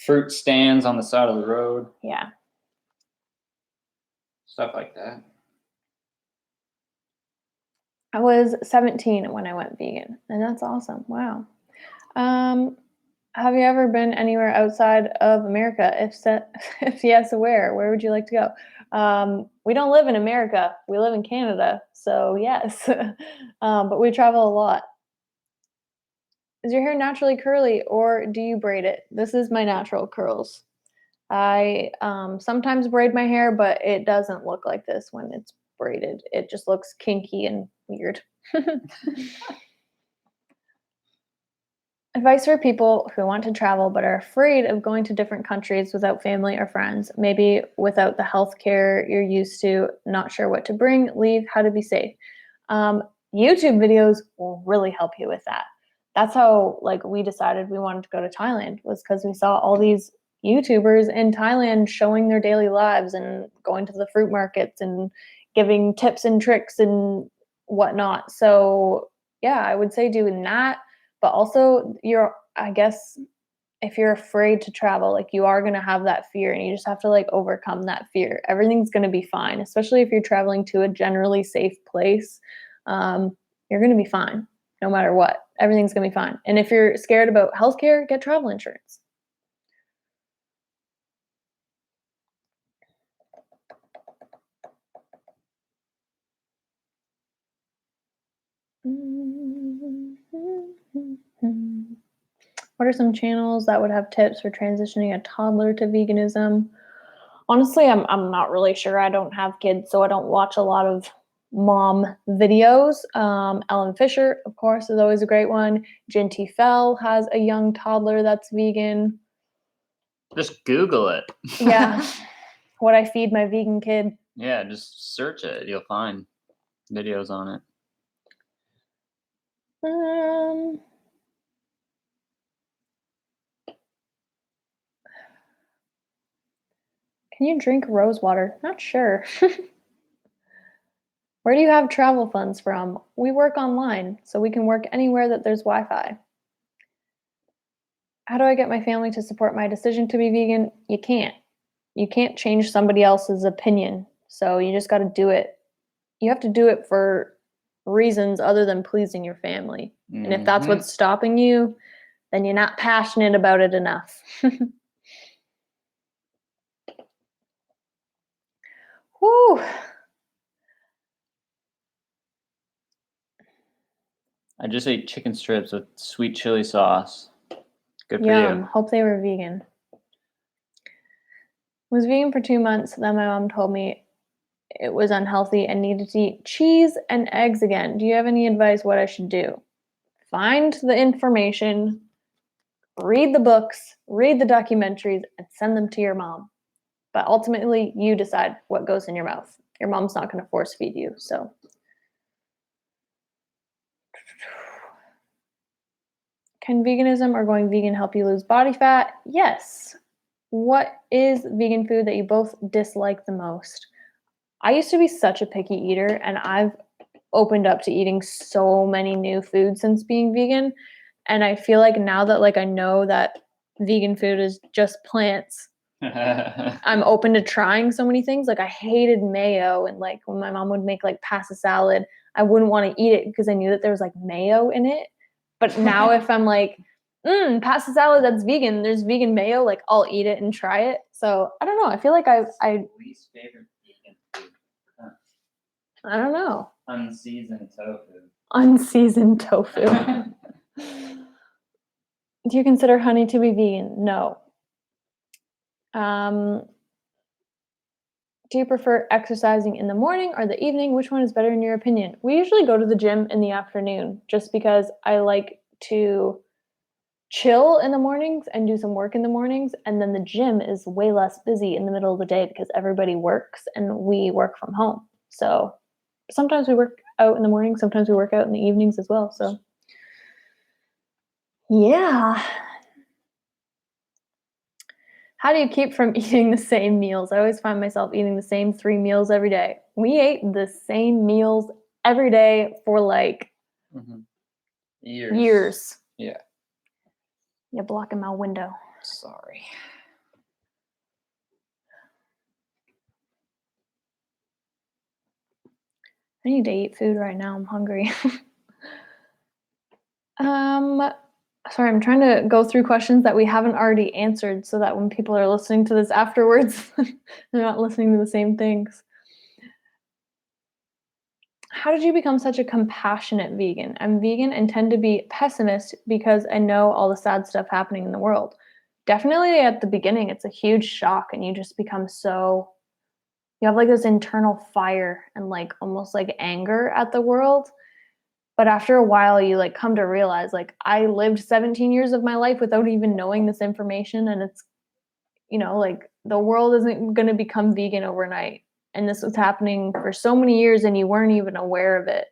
fruit stands on the side of the road. Yeah. Stuff like that. I was 17 when I went vegan, and that's awesome. Wow. Have you ever been anywhere outside of America? If yes, where? Where would you like to go? We don't live in America. We live in Canada, so yes. But we travel a lot. Is your hair naturally curly or do you braid it? This is my natural curls. I sometimes braid my hair, but it doesn't look like this when it's braided. It just looks kinky and weird. Advice for people who want to travel but are afraid of going to different countries without family or friends, maybe without the healthcare you're used to, not sure what to bring, leave, how to be safe. YouTube videos will really help you with that. That's how we decided we wanted to go to Thailand, was because we saw all these YouTubers in Thailand showing their daily lives and going to the fruit markets and giving tips and tricks and whatnot. So yeah, I would say doing that. But also I guess if you're afraid to travel, you are going to have that fear and you just have to overcome that fear. Everything's going to be fine, especially if you're traveling to a generally safe place. You're going to be fine no matter what. Everything's going to be fine. And if you're scared about healthcare, get travel insurance. What are some channels that would have tips for transitioning a toddler to veganism? Honestly, I'm not really sure. I don't have kids, so I don't watch a lot of mom videos. Ellen Fisher, of course, is always a great one. Jinty Fell has a young toddler that's vegan. Just Google it. Yeah. What I feed my vegan kid. Yeah, just search it. You'll find videos on it. Can you drink rose water? Not sure. Where do you have travel funds from? We work online, so we can work anywhere that there's Wi-Fi. How do I get my family to support my decision to be vegan? You can't. You can't change somebody else's opinion. So you just got to do it. You have to do it for reasons other than pleasing your family. And if that's what's stopping you, then you're not passionate about it enough. Whew. I just ate chicken strips with sweet chili sauce. Good for Yum. you. Hope they were vegan. Was vegan for 2 months. Then my mom told me it was unhealthy and needed to eat cheese and eggs again. Do you have any advice what I should do? Find the information, read the books, read the documentaries, and send them to your mom. But ultimately, you decide what goes in your mouth. Your mom's not going to force feed you. So, can veganism or going vegan help you lose body fat? Yes. What is vegan food that you both dislike the most? I used to be such a picky eater, and I've opened up to eating so many new foods since being vegan. And I feel like now that I know that vegan food is just plants, I'm open to trying so many things. I hated mayo, and when my mom would make pasta salad, I wouldn't want to eat it because I knew that there was mayo in it. But now if I'm pasta salad that's vegan, there's vegan mayo, I'll eat it and try it. So I don't know. I feel like I Least favorite vegan food. I don't know. Unseasoned tofu. Unseasoned tofu. Do you consider honey to be vegan? No. Do you prefer exercising in the morning or the evening? Which one is better in your opinion? We usually go to the gym in the afternoon just because I like to chill in the mornings and do some work in the mornings. And then the gym is way less busy in the middle of the day because everybody works and we work from home. So sometimes we work out in the morning, sometimes we work out in the evenings as well. So yeah. How do you keep from eating the same meals? I always find myself eating the same 3 meals every day. We ate the same meals every day for years. Years. Yeah. You're blocking my window. Sorry. I need to eat food right now. I'm hungry. Sorry, I'm trying to go through questions that we haven't already answered so that when people are listening to this afterwards, they're not listening to the same things. How did you become such a compassionate vegan? I'm vegan and tend to be pessimist because I know all the sad stuff happening in the world. Definitely at the beginning, it's a huge shock and you just become you have like this internal fire and like almost like anger at the world. But after a while, you like come to realize like I lived 17 years of my life without even knowing this information. And it's, like the world isn't going to become vegan overnight. And this was happening for so many years and you weren't even aware of it.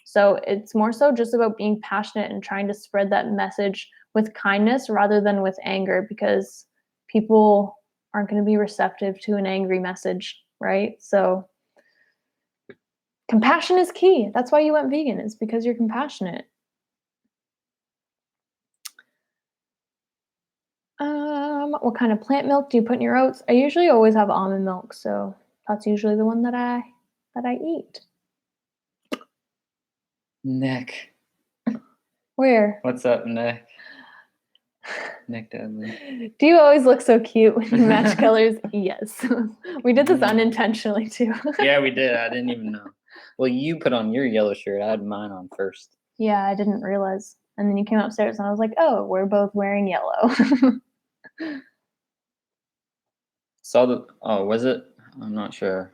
So it's more so just about being passionate and trying to spread that message with kindness rather than with anger, because people aren't going to be receptive to an angry message, right? So compassion is key. That's why you went vegan, is because you're compassionate. What kind of plant milk do you put in your oats? I usually always have almond milk, so that's usually the one that I eat. Nick. Where? What's up, Nick? Nick Dudley. Do you always look so cute when you match colors? Yes. We did this unintentionally too. Yeah, we did. I didn't even know. Well, you put on your yellow shirt. I had mine on first. Yeah, I didn't realize. And then you came upstairs and I was like, oh, we're both wearing yellow. Was it? I'm not sure.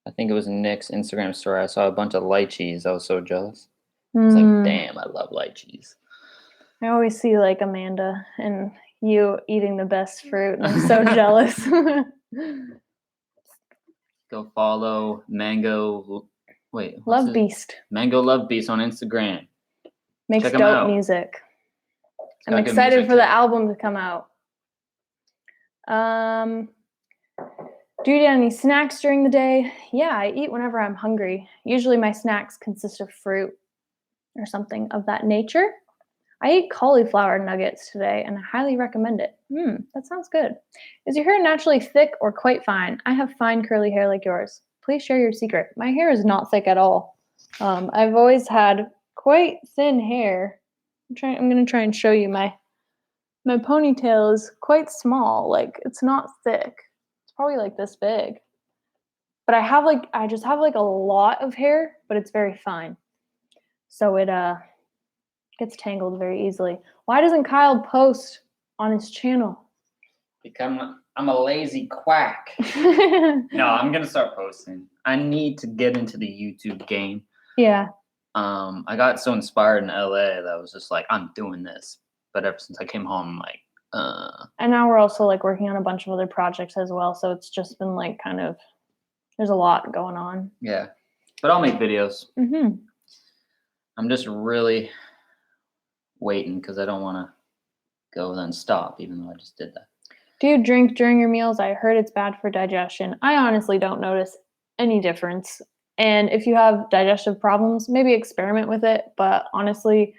I think it was Nick's Instagram story. I saw a bunch of lychees. I was so jealous. I was like, damn, I love lychees. I always see like Amanda and you eating the best fruit, and I'm so jealous. Go follow Mango. Wait, Love Beast. Mango Love Beast on Instagram. Makes Check him dope out. music. I'm excited for the album to come out. Do you eat any snacks during the day? Yeah, I eat whenever I'm hungry. Usually my snacks consist of fruit or something of that nature. I ate cauliflower nuggets today and I highly recommend it. That sounds good. Is your hair naturally thick or quite fine? I have fine curly hair like yours. Please share your secret. My hair is not thick at all. I've always had quite thin hair. I'm going to try and show you my ponytail is quite small. Like, it's not thick. It's probably like this big. But I just have like a lot of hair, but it's very fine. So it gets tangled very easily. Why doesn't Kyle post on his channel? I'm a lazy quack. No, I'm gonna start posting. I need to get into the YouTube game. Yeah. I got so inspired in LA that I was just like, I'm doing this. But ever since I came home, I'm like, And now we're also like working on a bunch of other projects as well. So it's just been like there's a lot going on. Yeah. But I'll make videos. Mm-hmm. I'm just really waiting because I don't want to go then stop, even though I just did that. Do you drink during your meals? I heard it's bad for digestion. I honestly don't notice any difference. And if you have digestive problems, maybe experiment with it. But honestly,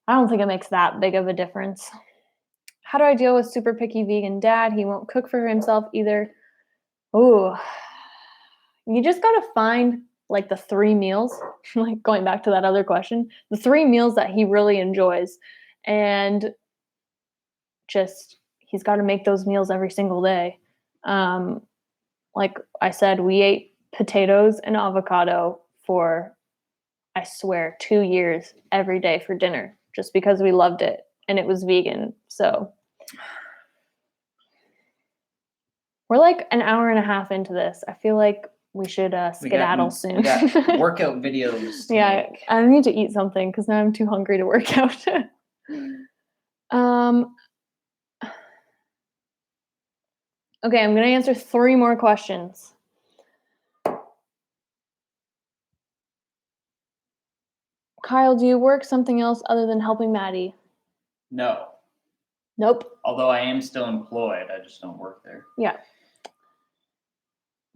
I don't think it makes that big of a difference. How do I deal with super picky vegan dad? He won't cook for himself either. Ooh, you just got to find like the 3 meals, like going back to that other question, the 3 meals that he really enjoys. And just, he's got to make those meals every single day. Like I said, we ate potatoes and avocado for, I swear, 2 years every day for dinner, just because we loved it and it was vegan. So we're like an hour and a half into this. I feel like we should skedaddle soon. We got workout videos. Yeah, I need to eat something because now I'm too hungry to work out. Okay, I'm going to answer 3 more questions. Kyle, do you work something else other than helping Maddie? No. Nope. Although I am still employed, I just don't work there. Yeah.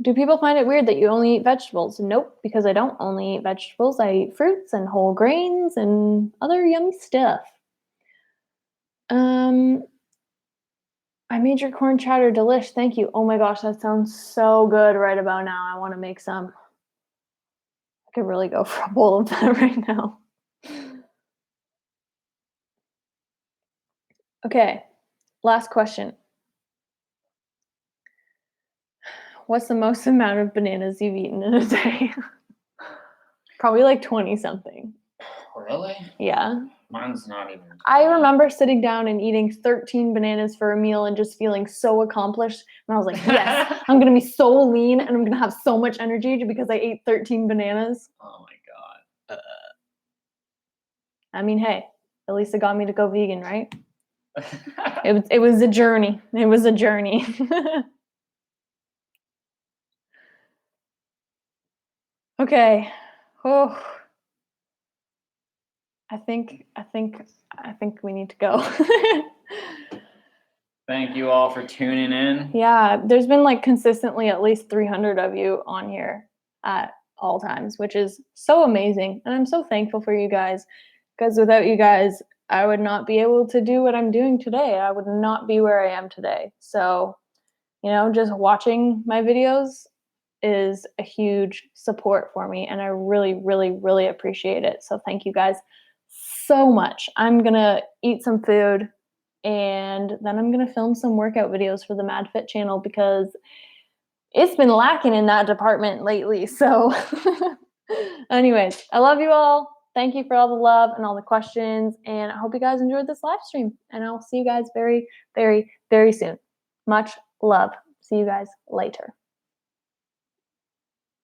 Do people find it weird that you only eat vegetables? Nope, because I don't only eat vegetables. I eat fruits and whole grains and other yummy stuff. I made your corn chowder delish. Thank you. Oh my gosh, that sounds so good right about now. I want to make some. could really go for a bowl of that right now. Okay, last question. What's the most amount of bananas you've eaten in a day? Probably like 20 something. Really? Yeah. Mine's not even. I remember sitting down and eating 13 bananas for a meal and just feeling so accomplished. And I was like, yes, I'm going to be so lean and I'm going to have so much energy because I ate 13 bananas. Oh my God. I mean, hey, at least it got me to go vegan, right? It was a journey. It was a journey. Okay. Oh. I think we need to go. Thank you all for tuning in. Yeah, there's been like consistently at least 300 of you on here at all times, which is so amazing. And I'm so thankful for you guys, because without you guys, I would not be able to do what I'm doing today. I would not be where I am today. So, just watching my videos is a huge support for me, and I really, really, really appreciate it. So thank you guys so much. I'm gonna eat some food and then I'm gonna film some workout videos for the MadFit channel because it's been lacking in that department lately. So anyways, I love you all. Thank you for all the love and all the questions, and I hope you guys enjoyed this live stream, and I'll see you guys very, very, very soon. Much love. See you guys later.